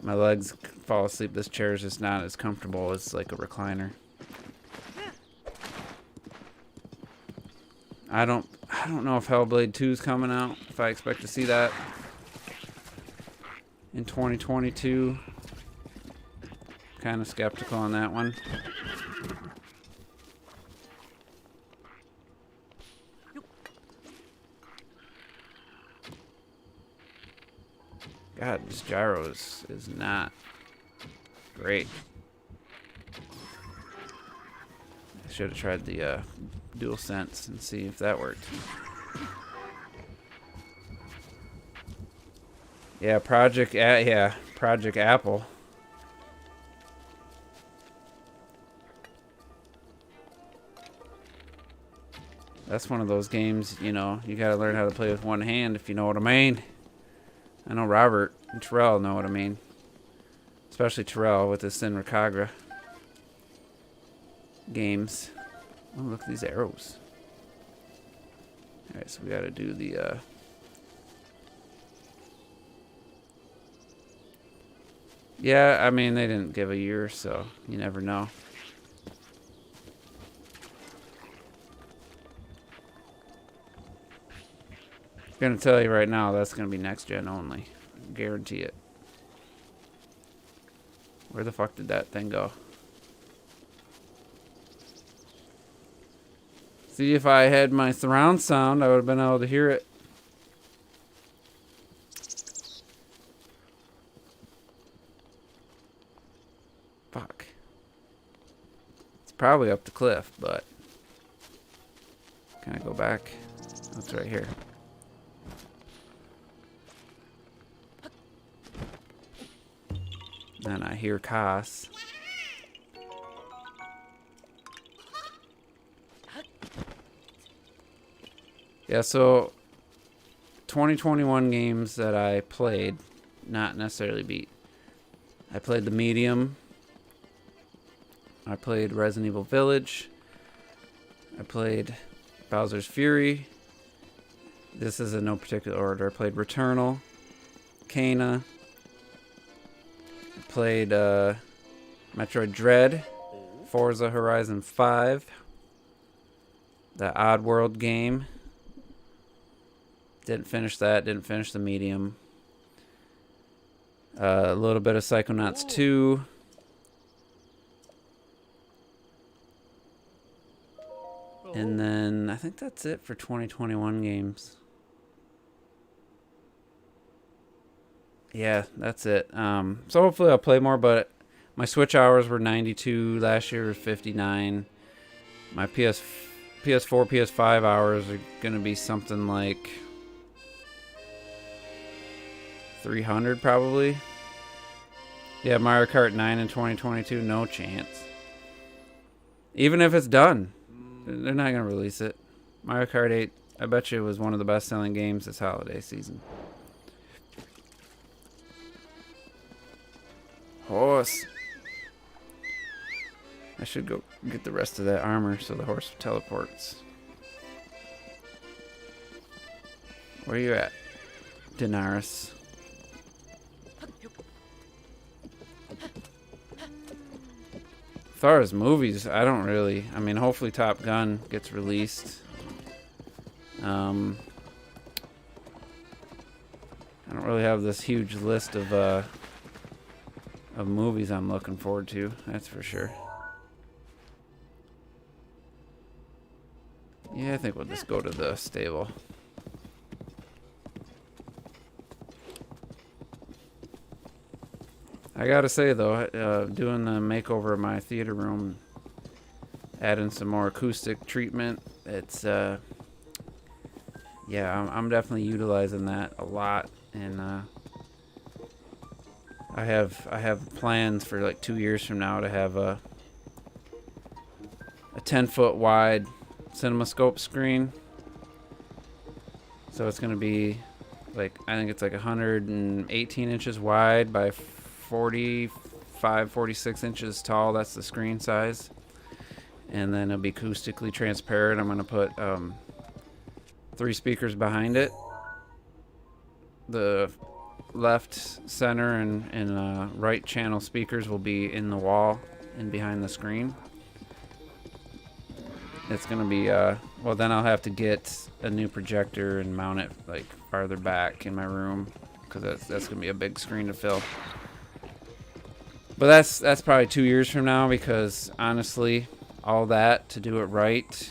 My legs fall asleep. This chair is just not as comfortable as like a recliner. I don't know if Hellblade 2 is coming out. If I expect to see that in 2022. Kind of skeptical on that one. God, this gyro is not great. I should have tried the DualSense and see if that worked. Yeah, Project Apple. That's one of those games, you know, you gotta learn how to play with one hand, if you know what I mean. I know Robert and Terrell know what I mean. Especially Terrell with his Sinra Kagra games. Oh, look at these arrows. Alright, so we gotta do the yeah, I mean, they didn't give a year, so you never know. I'm gonna tell you right now, that's gonna be next gen only. Guarantee it. Where the fuck did that thing go? See, if I had my surround sound, I would have been able to hear it. Fuck. It's probably up the cliff, but can I go back? That's right here. Then I hear Cass. Yeah, so 2021 games that I played, not necessarily beat. I played The Medium. I played Resident Evil Village. I played Bowser's Fury. This is in no particular order. I played Returnal, Kena. I played Metroid Dread, Forza Horizon 5, the Oddworld game. Didn't finish that. Didn't finish The Medium. A little bit of Psychonauts 2. And then I think that's it for 2021 games. Yeah, that's it. So hopefully I'll play more, but my Switch hours were 92. Last year was 59. My PS4, PS5 hours are going to be something like 300 probably. Yeah, Mario Kart 9 in 2022, no chance. Even if it's done, they're not going to release it. Mario Kart 8, I bet you it was one of the best-selling games this holiday season. Horse. I should go get the rest of that armor so the horse teleports. Where are you at, Daenerys? As far as movies, I don't really. I mean, hopefully Top Gun gets released. I don't really have this huge list of movies I'm looking forward to. That's for sure. Yeah, I think we'll just go to the stable. I gotta say though, doing the makeover of my theater room, adding some more acoustic treatment, it's yeah, I'm definitely utilizing that a lot, and I have plans for like 2 years from now to have a 10-foot wide CinemaScope screen. So it's going to be like, I think it's like 118 inches wide by 46 inches tall. That's the screen size. And then it'll be acoustically transparent. I'm going to put 3 speakers behind it. The left, center, and right channel speakers will be in the wall and behind the screen. It's going to be, well, then I'll have to get a new projector and mount it like farther back in my room, because that's going to be a big screen to fill. But that's probably 2 years from now, because honestly, all that to do it right,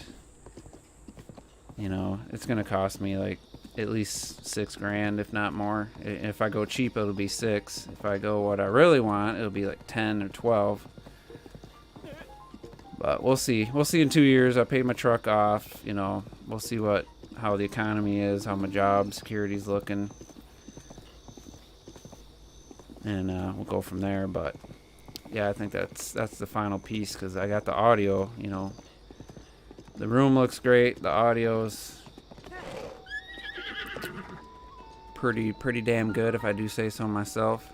you know, it's going to cost me like at least $6,000, if not more. If I go cheap, it'll be 6. If I go what I really want, it'll be like 10 or 12. But we'll see. We'll see in 2 years. I paid my truck off. You know, we'll see how the economy is, how my job security's looking, and we'll go from there. But yeah, I think that's the final piece, because I got the audio. You know, the room looks great. The audio's pretty damn good, if I do say so myself.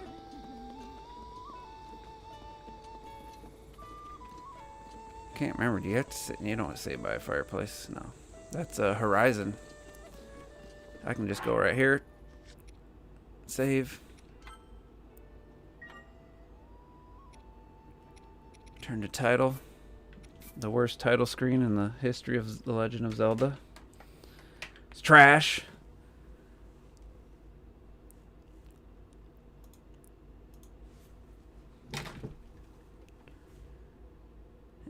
Can't remember. Do you have to sit? You don't want to sit by a fireplace. No, that's a Horizon. I can just go right here, save, turn to title. The worst title screen in the history of The Legend of Zelda. It's trash.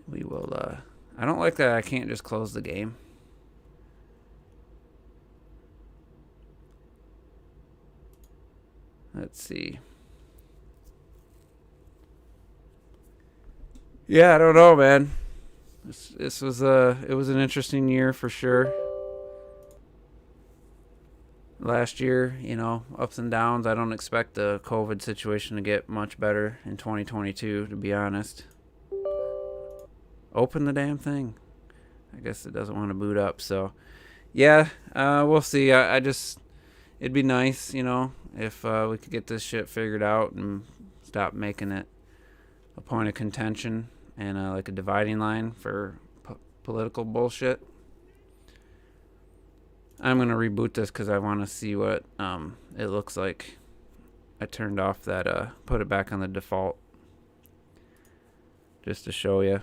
We will, I don't like that I can't just close the game. Let's see. Yeah, I don't know, man. This was it was an interesting year for sure. Last year, you know, ups and downs. I don't expect the COVID situation to get much better in 2022, to be honest. Open the damn thing. I guess it doesn't want to boot up, so yeah, we'll see. I just, it'd be nice, you know, if we could get this shit figured out and stop making it a point of contention and like a dividing line for political bullshit. I'm gonna reboot this because I want to see what it looks like. I turned off that, put it back on the default just to show you.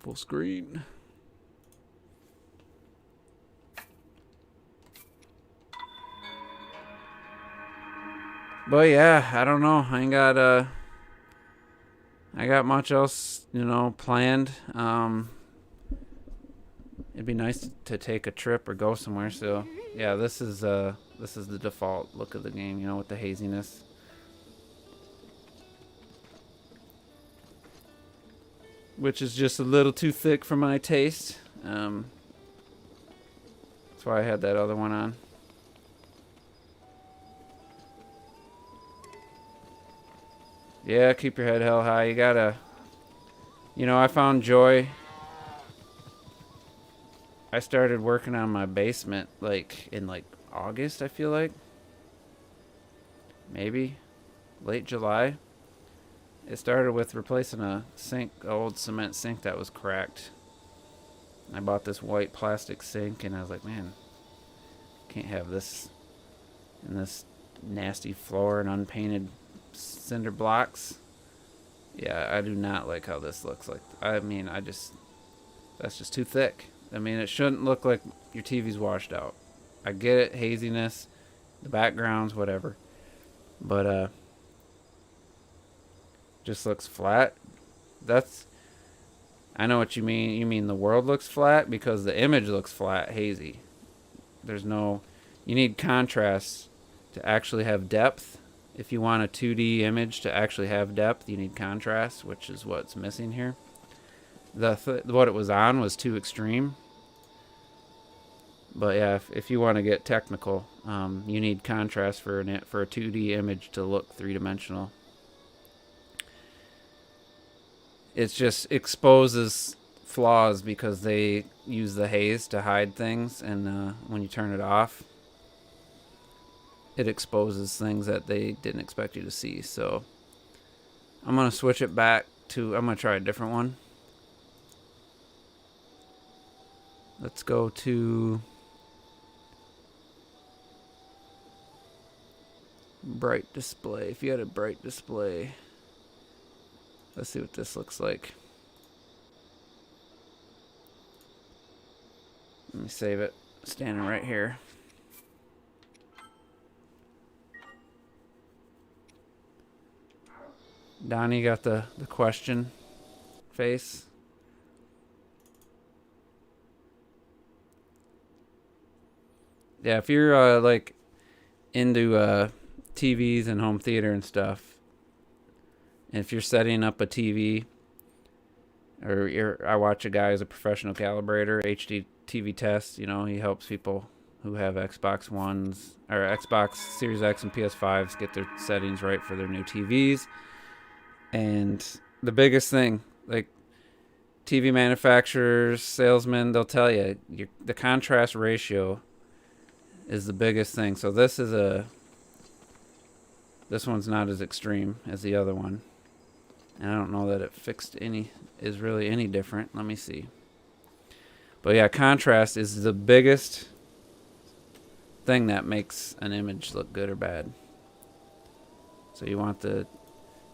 Full screen. But yeah, I don't know. I got much else, you know, planned. It'd be nice to take a trip or go somewhere. So yeah, this is the default look of the game, you know, with the haziness. Which is just a little too thick for my taste. That's why I had that other one on. Yeah, keep your head held high. You gotta, you know, I found joy. I started working on my basement like in like August, I feel like. Maybe late July. It started with replacing a sink, an old cement sink that was cracked. I bought this white plastic sink, and I was like, man, can't have this in this nasty floor and unpainted cinder blocks. Yeah, I do not like how this looks like. I mean, that's just too thick. I mean, it shouldn't look like your TV's washed out. I get it, haziness, the backgrounds, whatever. But, just looks flat. I know what you mean. You mean the world looks flat because the image looks flat, hazy. You need contrast to actually have depth. If you want a 2D image to actually have depth, you need contrast, which is what's missing here. What it was on was too extreme. But yeah, if you want to get technical, you need contrast for a 2D image to look three-dimensional. It just exposes flaws because they use the haze to hide things, and when you turn it off, it exposes things that they didn't expect you to see. So I'm going to switch it back to, I'm going to try a different one. Let's go to bright display. If you had a bright display, let's see what this looks like. Let me save it. Standing right here. Donnie got the question face. Yeah, if you're like into TVs and home theater and stuff, and if you're setting up a TV, or I watch a guy who's a professional calibrator, HD TV test. You know, he helps people who have Xbox Ones or Xbox Series X and PS5s get their settings right for their new TVs. And the biggest thing, like TV manufacturers, salesmen, they'll tell you the contrast ratio is the biggest thing. So this one's not as extreme as the other one. And I don't know that it is really any different. Let me see. But yeah, contrast is the biggest thing that makes an image look good or bad. So you want to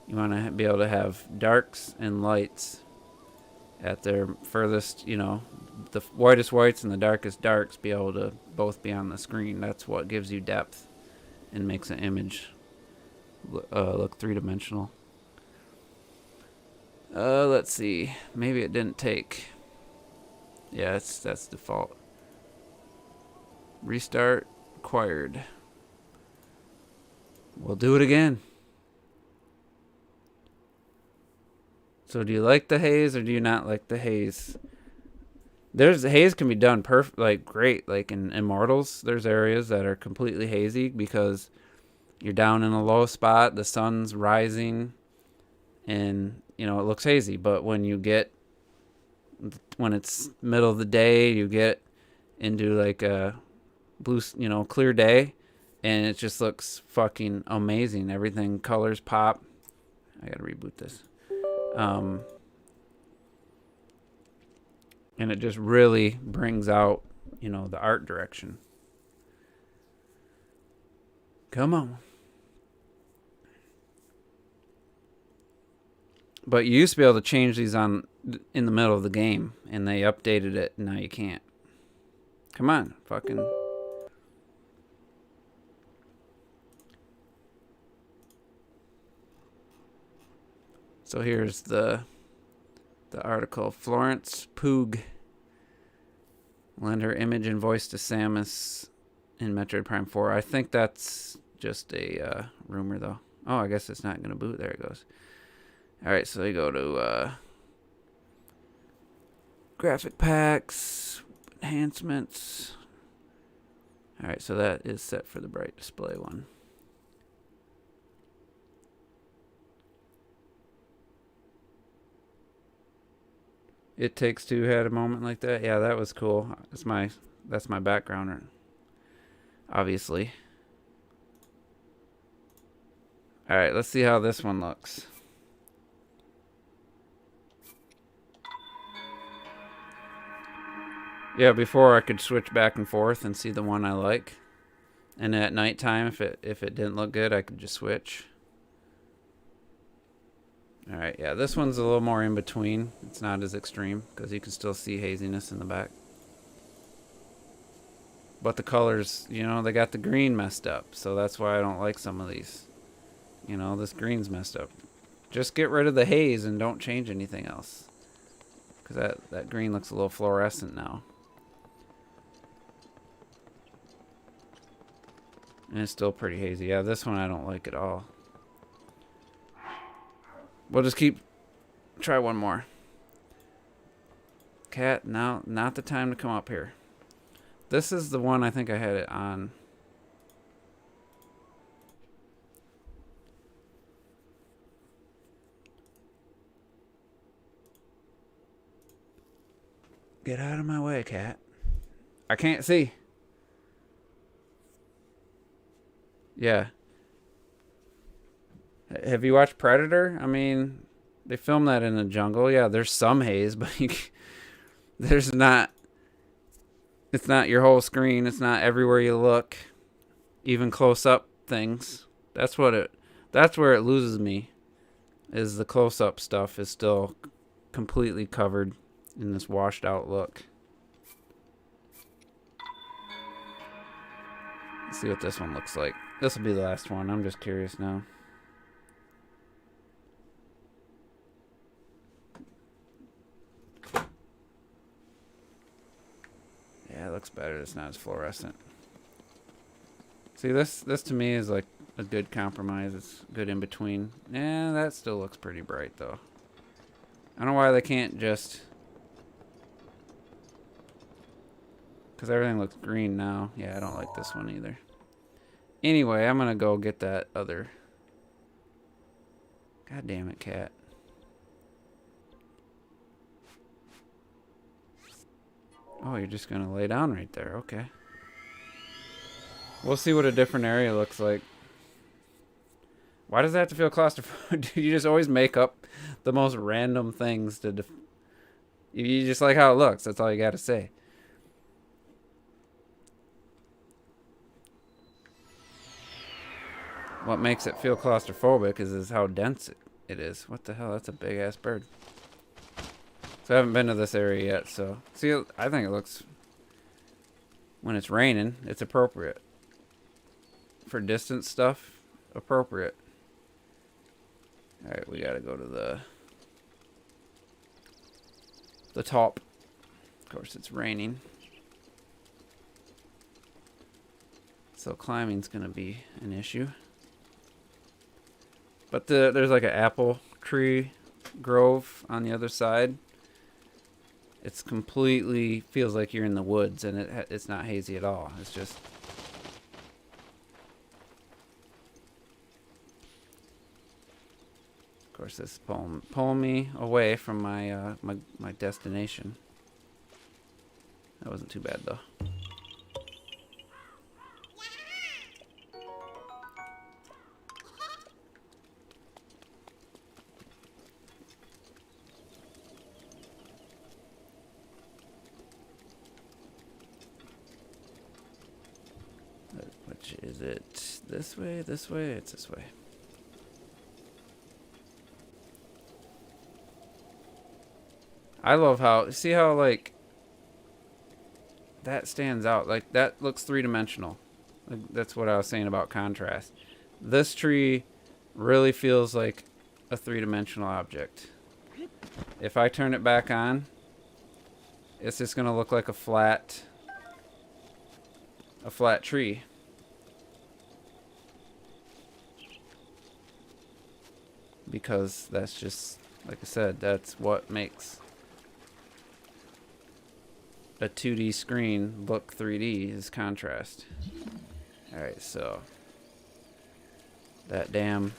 be able to have darks and lights at their furthest, the whitest whites and the darkest darks be able to both be on the screen. That's what gives you depth and makes an image look three-dimensional. Let's see. Maybe it didn't take. Yeah, that's default. Restart required. We'll do it again. So do you like the haze or do you not like the haze? The haze can be done perfect, like great. Like in Immortals, there's areas that are completely hazy because you're down in a low spot, the sun's rising, and it looks hazy. But when it's middle of the day, you get into like a blue, clear day, and it just looks fucking amazing. Everything, colors pop. I gotta reboot this. And it just really brings out, the art direction. Come on. But you used to be able to change these in the middle of the game, and they updated it, and now you can't. Come on, fucking. So here's the article. Florence Pugh lend her image and voice to Samus in Metroid Prime 4. I think that's just a rumor, though. Oh, I guess it's not going to boot. There it goes. All right, so you go to graphic packs, enhancements. All right, so that is set for the bright display one. It Takes Two had a moment like that. Yeah, that was cool. That's my background, obviously. All right, let's see how this one looks. Yeah, before I could switch back and forth and see the one I like. And at nighttime, if it didn't look good, I could just switch. All right, yeah, this one's a little more in between. It's not as extreme because you can still see haziness in the back. But the colors, they got the green messed up. So that's why I don't like some of these. This green's messed up. Just get rid of the haze and don't change anything else. Because that green looks a little fluorescent now. And it's still pretty hazy. Yeah, this one I don't like at all. We'll just try one more. Cat, now not the time to come up here. This is the one I think I had it on. Get out of my way, cat. I can't see. Yeah. Have you watched Predator? I mean, they film that in the jungle. Yeah, there's some haze, but there's not. It's not your whole screen. It's not everywhere you look. Even close up things. That's what it. That's where it loses me. Is the close up stuff is still completely covered in this washed out look. Let's see what this one looks like. This will be the last one. I'm just curious now. Yeah, it looks better. It's not as fluorescent. See, this to me is like a good compromise. It's good in between. Yeah, that still looks pretty bright though. I don't know why they can't just... Because everything looks green now. Yeah, I don't like this one either. Anyway, I'm going to go get that other... God damn it, cat. Oh, you're just going to lay down right there. Okay. We'll see what a different area looks like. Why does that have to feel claustrophobic? Do you just always make up the most random things to... You just like how it looks. That's all you got to say. What makes it feel claustrophobic is how dense it is. What the hell? That's a big ass bird. So I haven't been to this area yet. So see, I think it looks... When it's raining, it's appropriate. For distance stuff, appropriate. Alright, we gotta go to the top. Of course, it's raining. So climbing's gonna be an issue. But there's like an apple tree grove on the other side. It's completely feels like you're in the woods, and it's not hazy at all. It's just... Of course, this pulling me away from my my destination. That wasn't too bad though. Which is it? This way? This way? It's this way. I love how... See how, like... That stands out. Like, that looks three-dimensional. Like, that's what I was saying about contrast. This tree really feels like a three-dimensional object. If I turn it back on, it's just going to look like a flat tree. Because that's just, like I said, that's what makes a 2D screen look 3D is contrast. Alright, so that damn...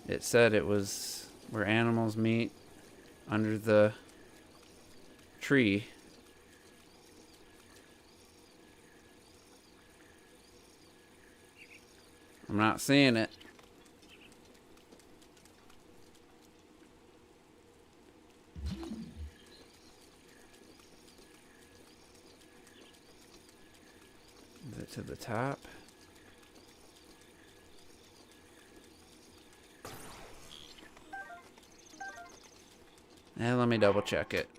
It said it was where animals meet under the tree. I'm not seeing it. Is it to the top? And let me double check it.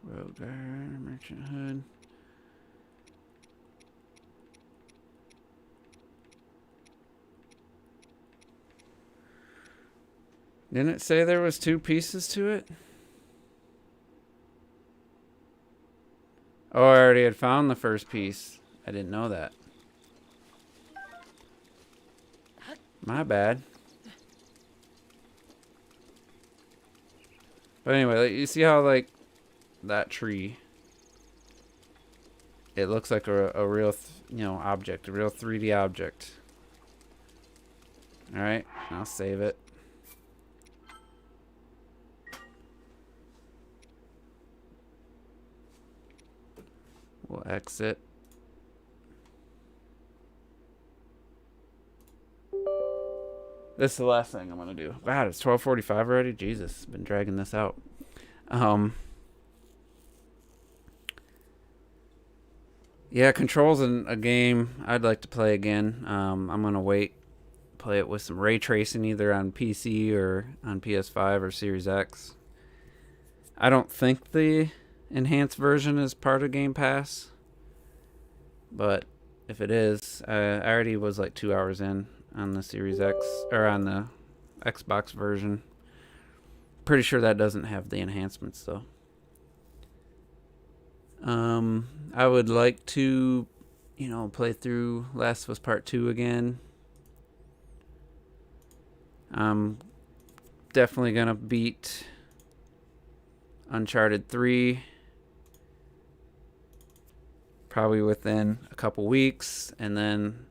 Road guard, merchant hood. Didn't it say there was 2 pieces to it? Oh, I already had found the first piece. I didn't know that. My bad. But anyway, you see how, like, that tree it looks like a real, object, a real 3D object. All right, I'll save it. We'll exit. This is the last thing I'm gonna do. God, it's 12:45 already. Jesus, been dragging this out. Yeah, Control's a game I'd like to play again. I'm gonna play it with some ray tracing, either on PC or on PS5 or Series X. I don't think the enhanced version is part of Game Pass, but if it is, I already was like 2 hours in on the Series X, or on the Xbox version. Pretty sure that doesn't have the enhancements though. I would like to, play through Last of Us Part 2 again. I'm definitely gonna beat Uncharted 3 probably within a couple weeks, and then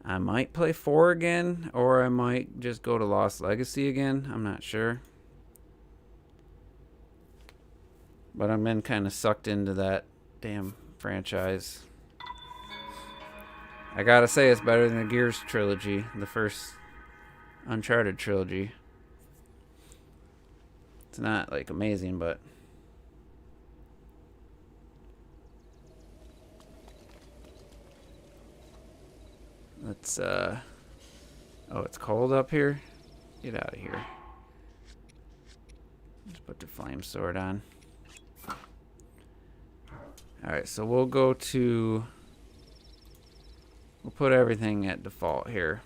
I might play 4 again, or I might just go to Lost Legacy again. I'm not sure. But I've been kind of sucked into that damn franchise. I gotta say, it's better than the Gears trilogy, the first Uncharted trilogy. It's not like amazing, but let's oh, it's cold up here. Get out of here. Just put the flame sword on. Alright, so we'll put everything at default here.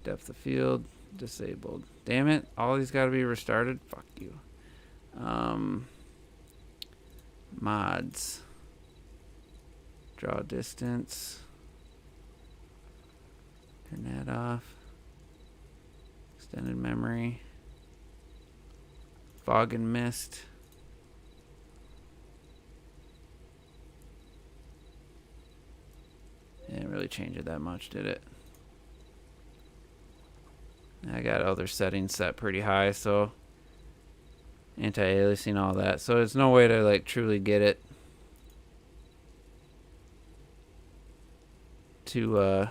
Depth of field disabled. Damn it, all these gotta be restarted. Fuck you. Mods. Draw distance. Turn that off. Extended memory. Fog and mist. Didn't really change it that much, did it? I got other settings set pretty high, so anti-aliasing, all that. So there's no way to like truly get it to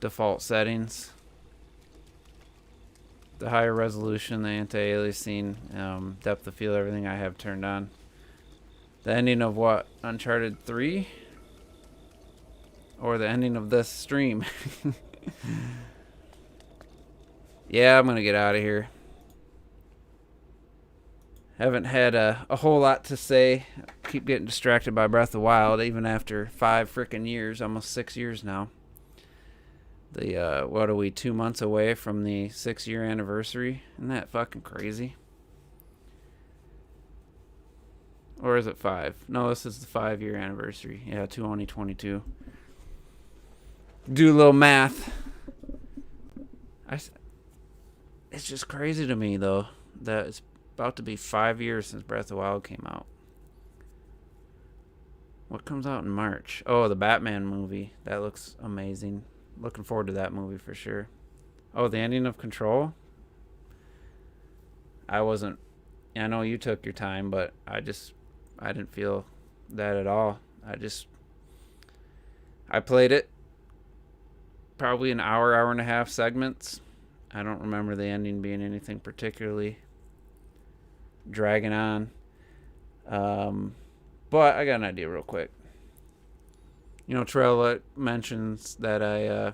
default settings. The higher resolution, the anti-aliasing, depth of field, everything I have turned on. The ending of what? Uncharted 3? Or the ending of this stream? Yeah, I'm gonna get out of here. Haven't had a whole lot to say. Keep getting distracted by Breath of the Wild, even after 5 freaking years, almost 6 years now. What are we, 2 months away from the 6-year anniversary? Isn't that fucking crazy? Or is it 5? No, this is the 5-year anniversary. Yeah, 2022. Do a little math. It's just crazy to me, though, that it's about to be 5 years since Breath of the Wild came out. What comes out in March? Oh, the Batman movie. That looks amazing. Looking forward to that movie for sure. Oh, the ending of Control? I know you took your time, but I didn't feel that at all. I played it probably an hour and a half segments. I don't remember the ending being anything particularly dragging on. But I got an idea real quick. Trell mentions that I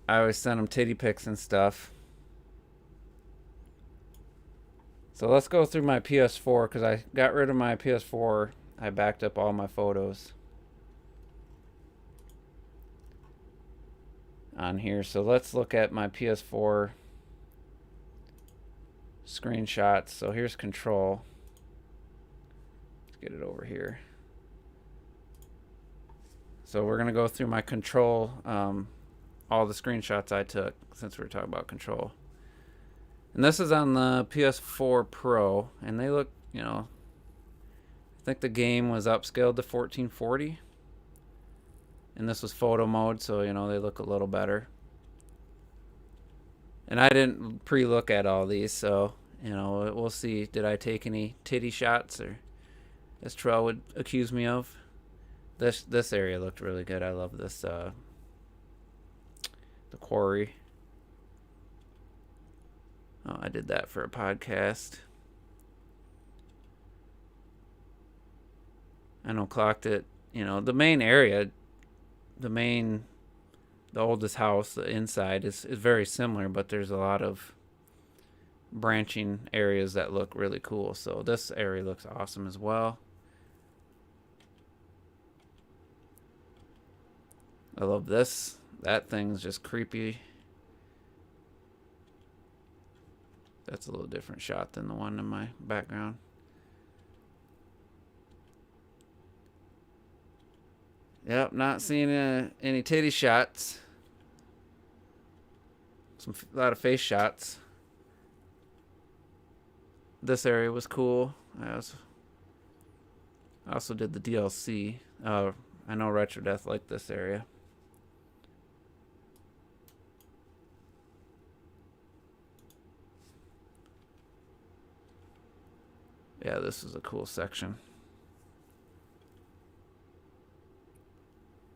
always send him titty pics and stuff. So let's go through my PS4, because I got rid of my PS4. I backed up all my photos on here. So let's look at my PS4 screenshots. So here's Control. Let's get it over here. So we're going to go through my Control, all the screenshots I took, since we were talking about Control. And this is on the PS4 Pro, and they look, I think the game was upscaled to 1440. And this was photo mode, so, they look a little better. And I didn't pre-look at all these, so, we'll see. Did I take any titty shots, or as Trell would accuse me of? This area looked really good. I love this, the quarry. Oh, I did that for a podcast. I know clocked it, the main area, the oldest house, the inside is very similar, but there's a lot of branching areas that look really cool. So this area looks awesome as well. I love this. That thing's just creepy. That's a little different shot than the one in my background. Yep, not seeing any titty shots. A lot of face shots. This area was cool. I also did the DLC. I know Retro Death liked this area. Yeah, this is a cool section.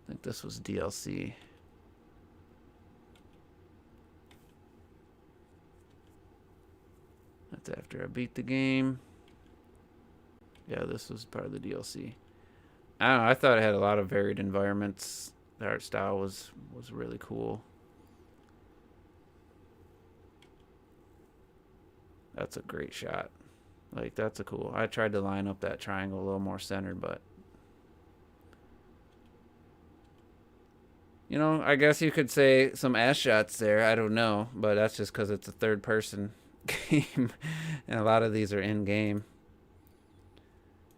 I think this was DLC. That's after I beat the game. Yeah, this was part of the DLC. I don't know, I thought it had a lot of varied environments. The art style was really cool. That's a great shot. Like, that's a cool. I tried to line up that triangle a little more centered, but I guess you could say some ass shots there. I don't know, but that's just because it's a third-person game, and a lot of these are in-game.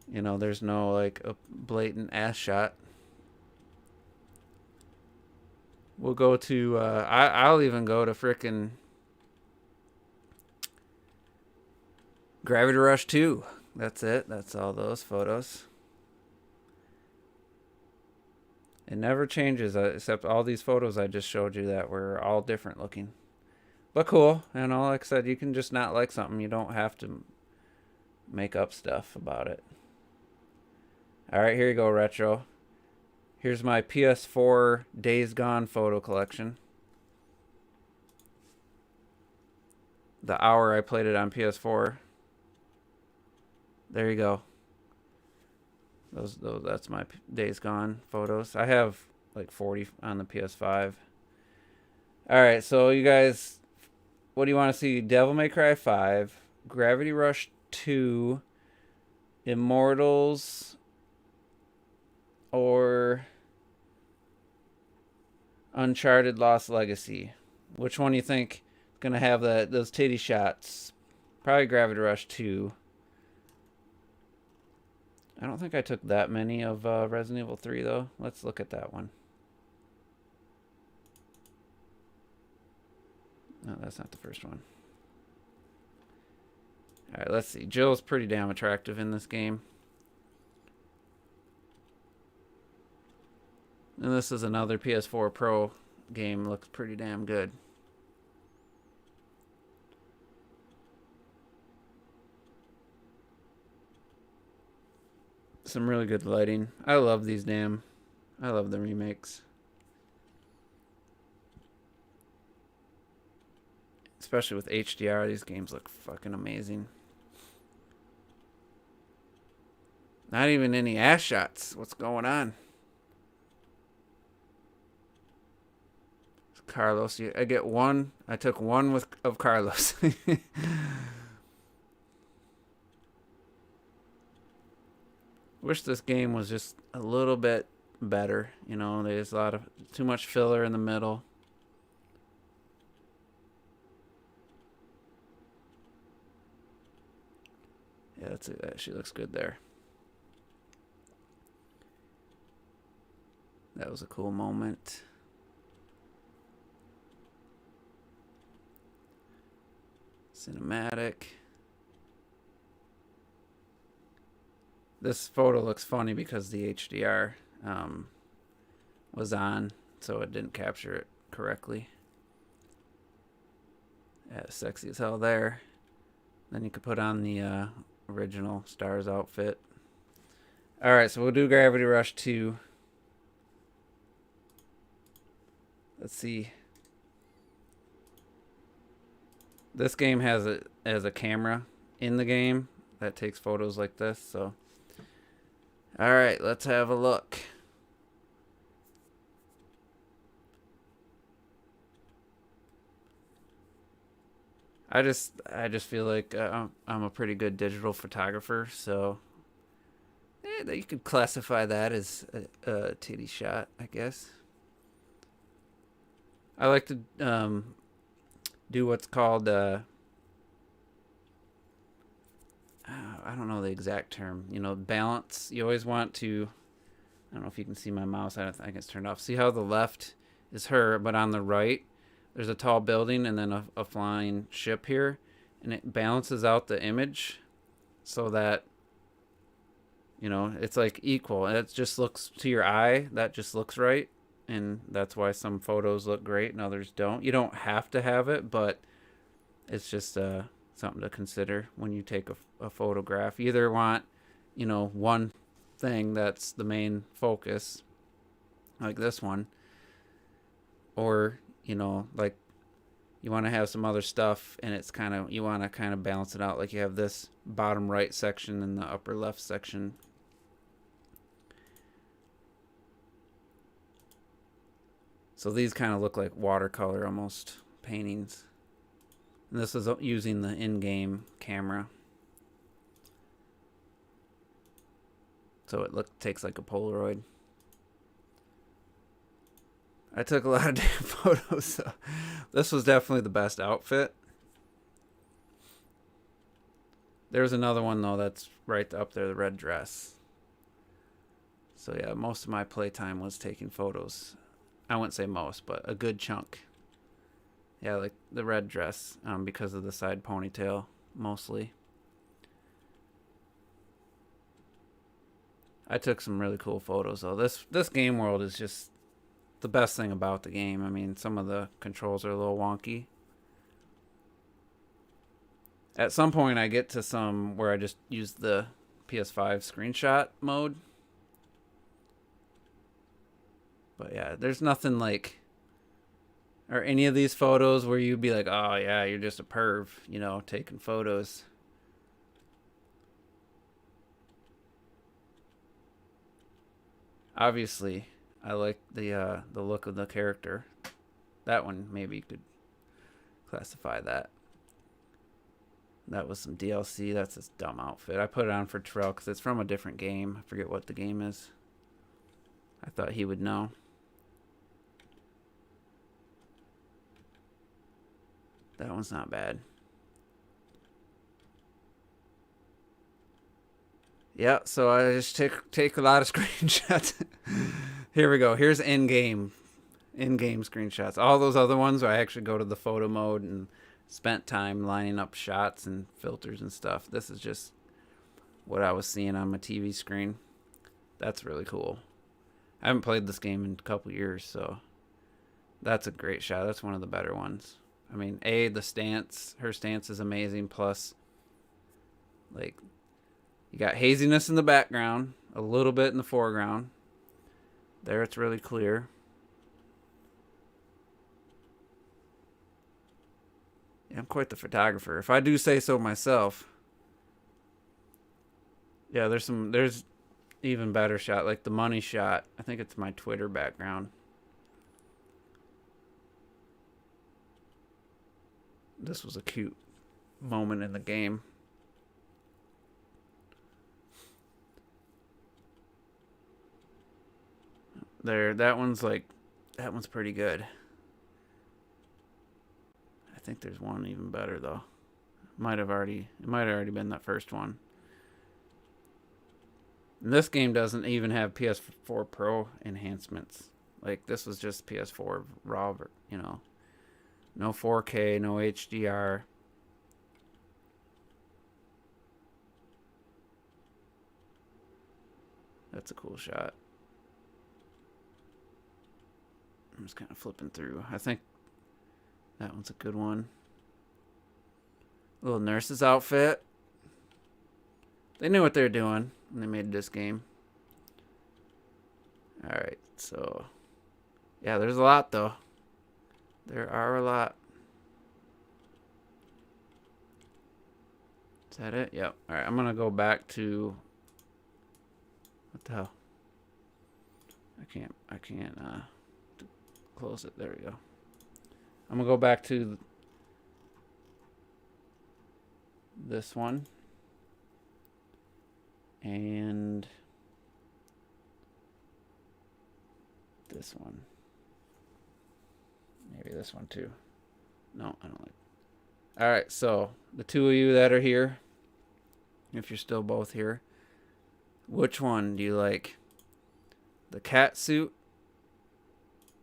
There's no, like, a blatant ass shot. We'll go to, I'll even go to frickin' Gravity Rush 2. That's it. That's all those photos. It never changes, except all these photos I just showed you that were all different looking. But cool. Like I said, you can just not like something. You don't have to make up stuff about it. Alright, here you go, Retro. Here's my PS4 Days Gone photo collection. The hour I played it on PS4. There you go. That's my Days Gone photos. I have like 40 on the PS5. Alright, so you guys, what do you want to see? Devil May Cry 5, Gravity Rush 2, Immortals, or Uncharted Lost Legacy? Which one do you think is going to have those titty shots? Probably Gravity Rush 2. I don't think I took that many of Resident Evil 3, though. Let's look at that one. No, that's not the first one. Alright, let's see. Jill's pretty damn attractive in this game. And this is another PS4 Pro game. Looks pretty damn good. Some really good lighting. I love these I love the remakes. Especially with HDR, these games look fucking amazing. Not even any ass shots. What's going on? Carlos, I get one. I took one of Carlos. Wish this game was just a little bit better. There's a lot of too much filler in the middle. Yeah, that's it. That she looks good there. That was a cool moment. Cinematic. This photo looks funny because the HDR was on, so it didn't capture it correctly. Yeah, sexy as hell there. Then you could put on the original Stars outfit. Alright, so we'll do Gravity Rush 2. Let's see. This game has a camera in the game that takes photos like this, so alright, let's have a look. I just feel like I'm a pretty good digital photographer, so you could classify that as a titty shot, I guess. I like to do what's called I don't know the exact term. You know, balance. You always want to. I don't know if you can see my mouse. I don't think it's turned off. See how the left is her, but on the right there's a tall building and then a flying ship here, and it balances out the image so that, you know, it's like equal. And it just looks to your eye, that just looks right, and that's why some photos look great and others don't. You don't have to have it, but it's just something to consider when you take a photograph. You either want, you know, one thing that's the main focus, like this one, or, you know, like you want to have some other stuff and it's kind of, you want to kind of balance it out, like you have this bottom right section and the upper left section. So these kind of look like watercolor almost paintings. And this is using the in-game camera. So it takes like a Polaroid. I took a lot of damn photos, so this was definitely the best outfit. There's another one though that's right up there, the red dress. So yeah, most of my playtime was taking photos. I wouldn't say most, but a good chunk. Yeah, like the red dress, because of the side ponytail, mostly. I took some really cool photos though. This game world is just the best thing about the game. I mean, some of the controls are a little wonky. At some point, I get to some where I just use the PS5 screenshot mode. But yeah, there's nothing like, or any of these photos where you'd be like, oh yeah, you're just a perv, you know, taking photos. Obviously, I like the look of the character. That one, maybe you could classify that. That was some DLC. That's this dumb outfit. I put it on for Terrell because it's from a different game. I forget what the game is. I thought he would know. That one's not bad. Yeah, so I just take a lot of screenshots. Here we go. Here's in-game screenshots. All those other ones, I actually go to the photo mode and spent time lining up shots and filters and stuff. This is just what I was seeing on my TV screen. That's really cool. I haven't played this game in a couple years, so that's a great shot. That's one of the better ones. I mean, the stance, her stance is amazing. Plus, like, you got haziness in the background, a little bit in the foreground. There, it's really clear. Yeah, I'm quite the photographer, if I do say so myself. Yeah, there's even better shot, like the money shot. I think it's my Twitter background. This was a cute moment in the game. There, that one's pretty good. I think there's one even better though. It might have already been that first one. And this game doesn't even have PS4 Pro enhancements. Like, this was just PS4 raw, you know. No 4K, no HDR. That's a cool shot. I'm just kind of flipping through. I think that one's a good one. Little nurse's outfit. They knew what they were doing when they made this game. Alright, so... yeah, there's a lot, though. There are a lot. Is that it? Yep. Alright, I'm gonna go back to... what the hell? I can't, close it. There we go. I'm gonna go back to this one. And this one. Maybe this one too. No, I don't like. Alright, so the two of you that are here, if you're still both here, which one do you like? The cat suit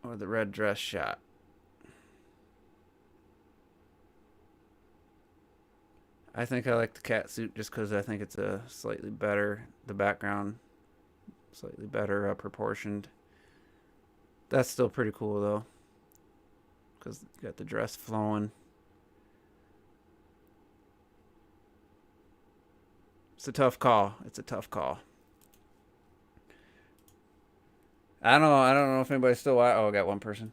or the red dress shot? I think I like the cat suit just because I think it's a slightly better, the background, slightly better proportioned. That's still pretty cool though, because you got the dress flowing. It's a tough call. It's a tough call. I don't know if anybody's still watching. Oh, I got one person.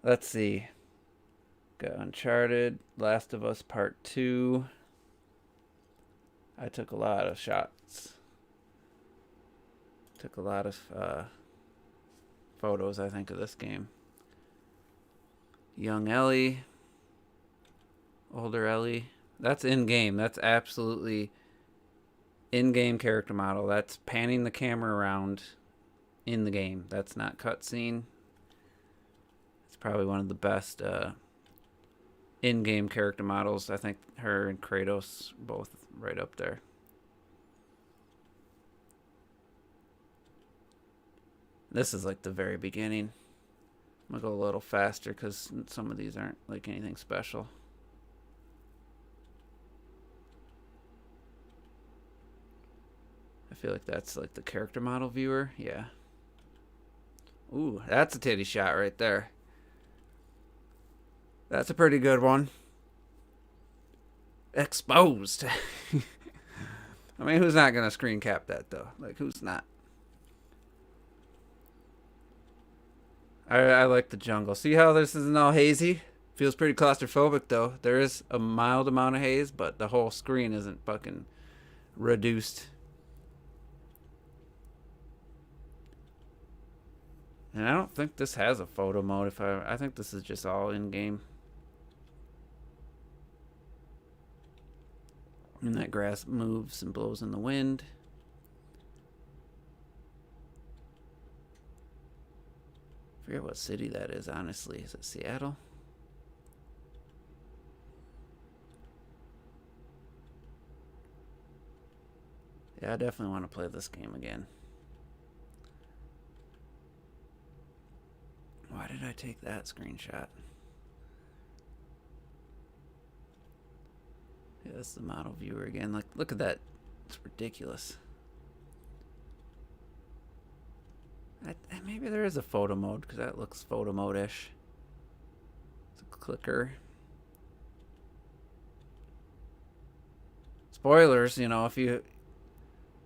Let's see. Got Uncharted, Last of Us Part 2. I took a lot of shots. Took a lot of photos, I think, of this game. Young Ellie. Older Ellie. That's in-game. That's absolutely in-game character model. That's panning the camera around in the game. That's not cutscene. It's probably one of the best in-game character models. I think her and Kratos both right up there. This is like the very beginning. I'm gonna go a little faster because some of these aren't like anything special. I feel like that's like the character model viewer. Yeah. Ooh, that's a titty shot right there. That's a pretty good one. Exposed. I mean, who's not gonna screen cap that though? Like, who's not? I like the jungle. See how this isn't all hazy? Feels pretty claustrophobic though. There is a mild amount of haze, but the whole screen isn't fucking reduced. And I don't think this has a photo mode. I think this is just all in game. And that grass moves and blows in the wind. I forget what city that is, honestly. Is it Seattle? Yeah, I definitely want to play this game again. Why did I take that screenshot? Yeah, that's the model viewer again. Like, look at that. It's ridiculous. Maybe there is a photo mode because that looks photo mode-ish. It's a clicker. Spoilers, you know, if you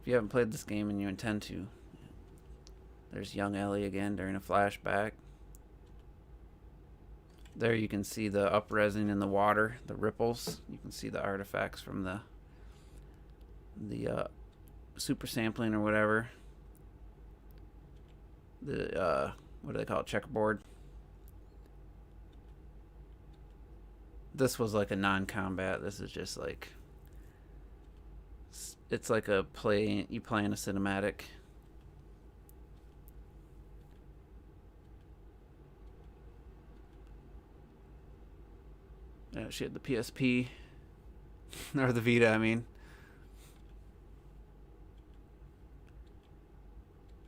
haven't played this game and you intend to. There's young Ellie again during a flashback. There you can see the up-resing in the water, the ripples. You can see the artifacts from the super sampling or whatever. The what do they call it? Checkerboard. This was like a non-combat. This is just like it's like a play. You play in a cinematic. She had the PSP or the Vita. I mean.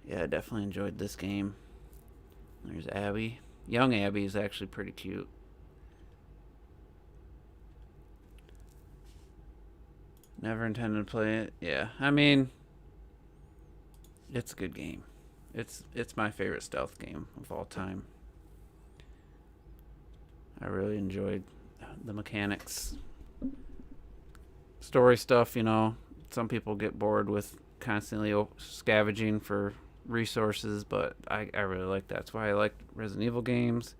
Yeah, I definitely enjoyed this game. There's Abby. Young Abby is actually pretty cute. Never intended to play it. Yeah, I mean, It's a good game. It's my favorite stealth game of all time. I really enjoyed the mechanics. Story stuff, some people get bored with constantly scavenging for resources, but I really like that. That's why I like Resident Evil games.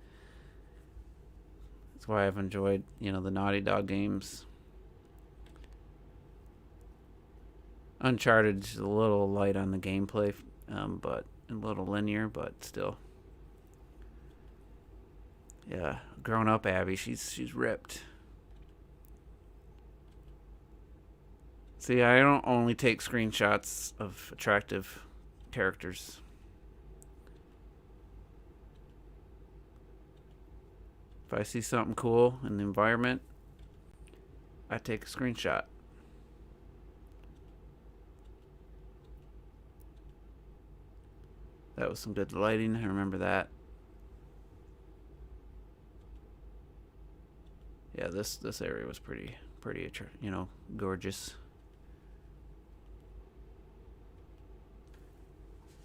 That's why I've enjoyed, the Naughty Dog games. Uncharted is a little light on the gameplay, but a little linear, but still. Yeah, grown up Abby, she's ripped. See, I don't only take screenshots of attractive characters. If I see something cool in the environment, I take a screenshot. That was some good lighting. I remember that. Yeah, this area was pretty gorgeous.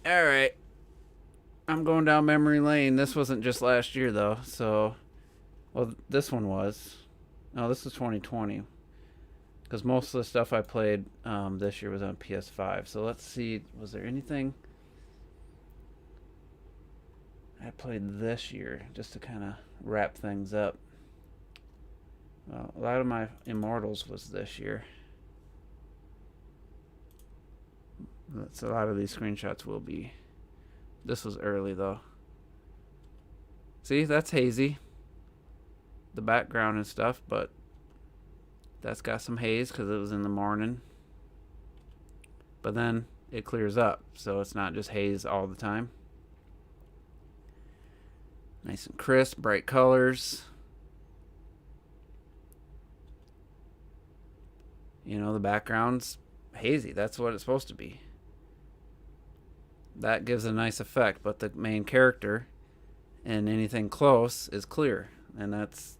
All right, I'm going down memory lane. This wasn't just last year though, so this one was. No, this was 2020. Because most of the stuff I played this year was on PS5. So let's see, was there anything I played this year just to kind of wrap things up? Well, a lot of my Immortals was this year. That's a lot of these screenshots will be. This was early though. See, that's hazy. The background and stuff, but that's got some haze because it was in the morning. But then it clears up, so it's not just haze all the time. Nice and crisp, bright colors. The background's hazy. That's what it's supposed to be. That gives a nice effect, but the main character and anything close is clear. And that's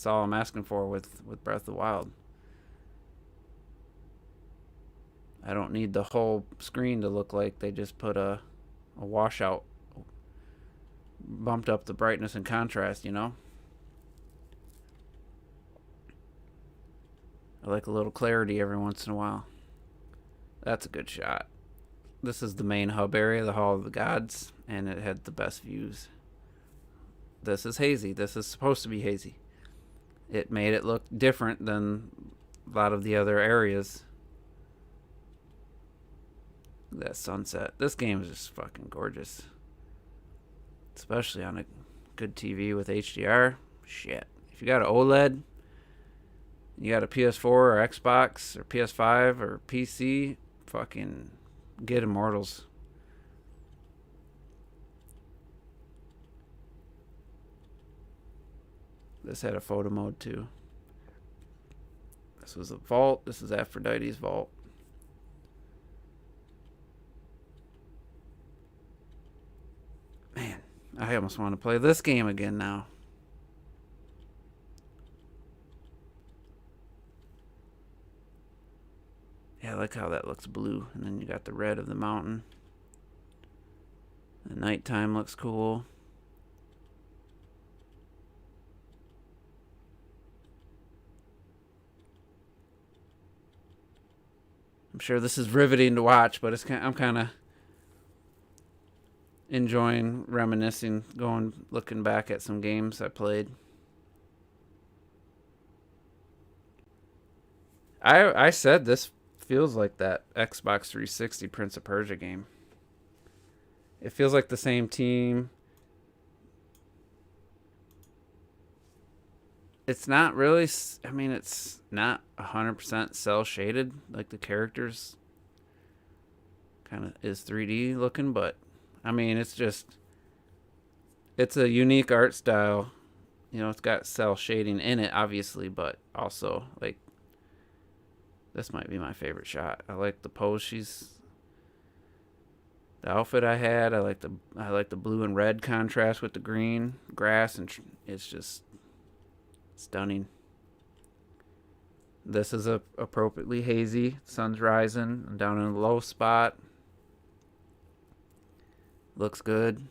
all I'm asking for with Breath of the Wild. I don't need the whole screen to look like they just put a washout, bumped up the brightness and contrast, I like a little clarity every once in a while. That's a good shot. This is the main hub area, the Hall of the Gods, and it had the best views. This is hazy. This is supposed to be hazy. It made it look different than a lot of the other areas. That sunset. This game is just fucking gorgeous. Especially on a good TV with HDR. Shit. If you got an OLED, you got a PS4 or Xbox or PS5 or PC, fucking get Immortals. This had a photo mode too. This was a vault. This is Aphrodite's vault. Man, I almost want to play this game again now. Yeah, I like how that looks blue. And then you got the red of the mountain. The nighttime looks cool. I'm sure this is riveting to watch, but I'm kind of enjoying reminiscing, looking back at some games I played. I said this feels like that Xbox 360 Prince of Persia game. It feels like the same team. It's not really, I mean, it's not 100% cell shaded. Like the characters kind of is 3D looking, but I mean, it's a unique art style. It's got cell shading in it, obviously, but also, like, this might be my favorite shot. I like the pose the outfit I had. I like the blue and red contrast with the green grass, and it's just stunning. This is appropriately hazy. Sun's rising. I'm down in a low spot. Looks good.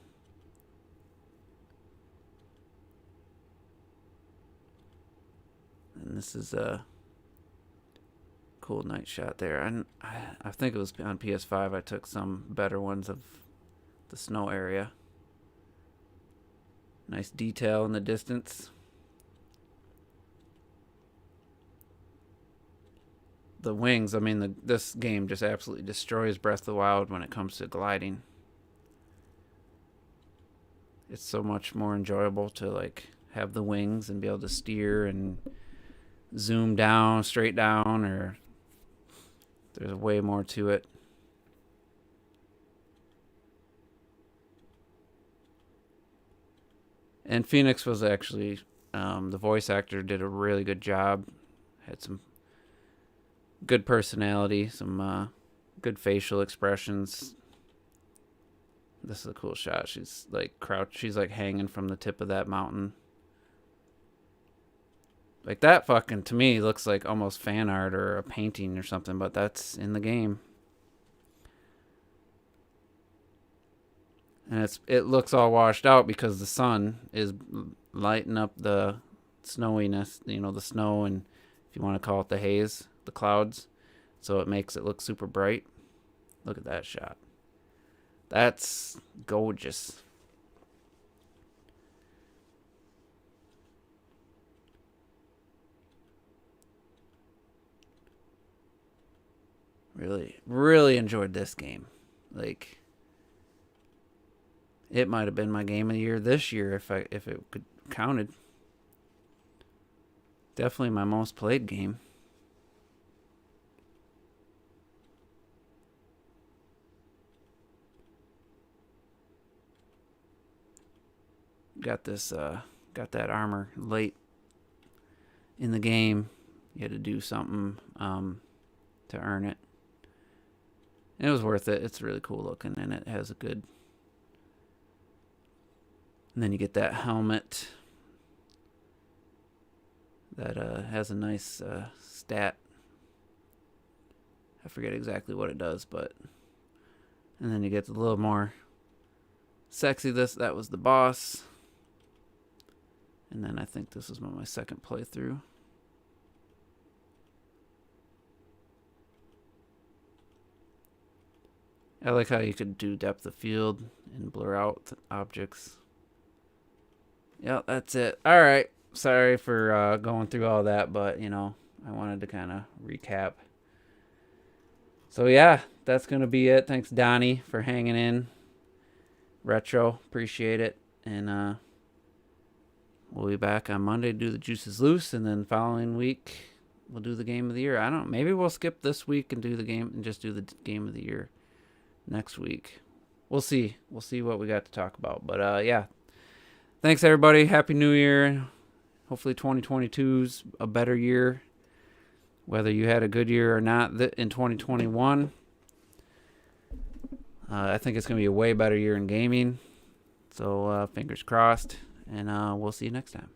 And this is a cool night shot there. I think it was on PS5. I took some better ones of the snow area. Nice detail in the distance. The wings, I mean, this game just absolutely destroys Breath of the Wild when it comes to gliding. It's so much more enjoyable to like have the wings and be able to steer and zoom down, straight down, or there's way more to it. And Phoenix was actually, the voice actor did a really good job. Had some good personality, some good facial expressions. This is a cool shot. She's like crouched. She's like hanging from the tip of that mountain. Like that fucking, to me, looks like almost fan art or a painting or something, but that's in the game. And it looks all washed out because the sun is lighting up the snowiness, the snow, and if you want to call it the haze, the clouds. So it makes it look super bright. Look at that shot. That's gorgeous. Really, really enjoyed this game. Like, it might have been my game of the year this year if it could counted. Definitely my most played game. Got that armor late in the game. You had to do something to earn it. It was worth it. It's really cool looking, and it has a good. And then you get that helmet that has a nice stat. I forget exactly what it does, but. And then you get a little more sexy. That was the boss. And then I think this was my second playthrough. I like how you could do depth of field and blur out objects. Yep, that's it. All right. Sorry for going through all that, but, I wanted to kind of recap. So, yeah, that's going to be it. Thanks, Donnie, for hanging in. Retro, appreciate it. And we'll be back on Monday to do the Juices Loose, and then following week we'll do the Game of the Year. I don't know. Maybe we'll skip this week and do the game and just do the Game of the Year next week. We'll see. We'll see what we got to talk about. But yeah. Thanks everybody. Happy New Year. Hopefully 2022's a better year. Whether you had a good year or not in 2021. I think it's going to be a way better year in gaming. So fingers crossed. And we'll see you next time.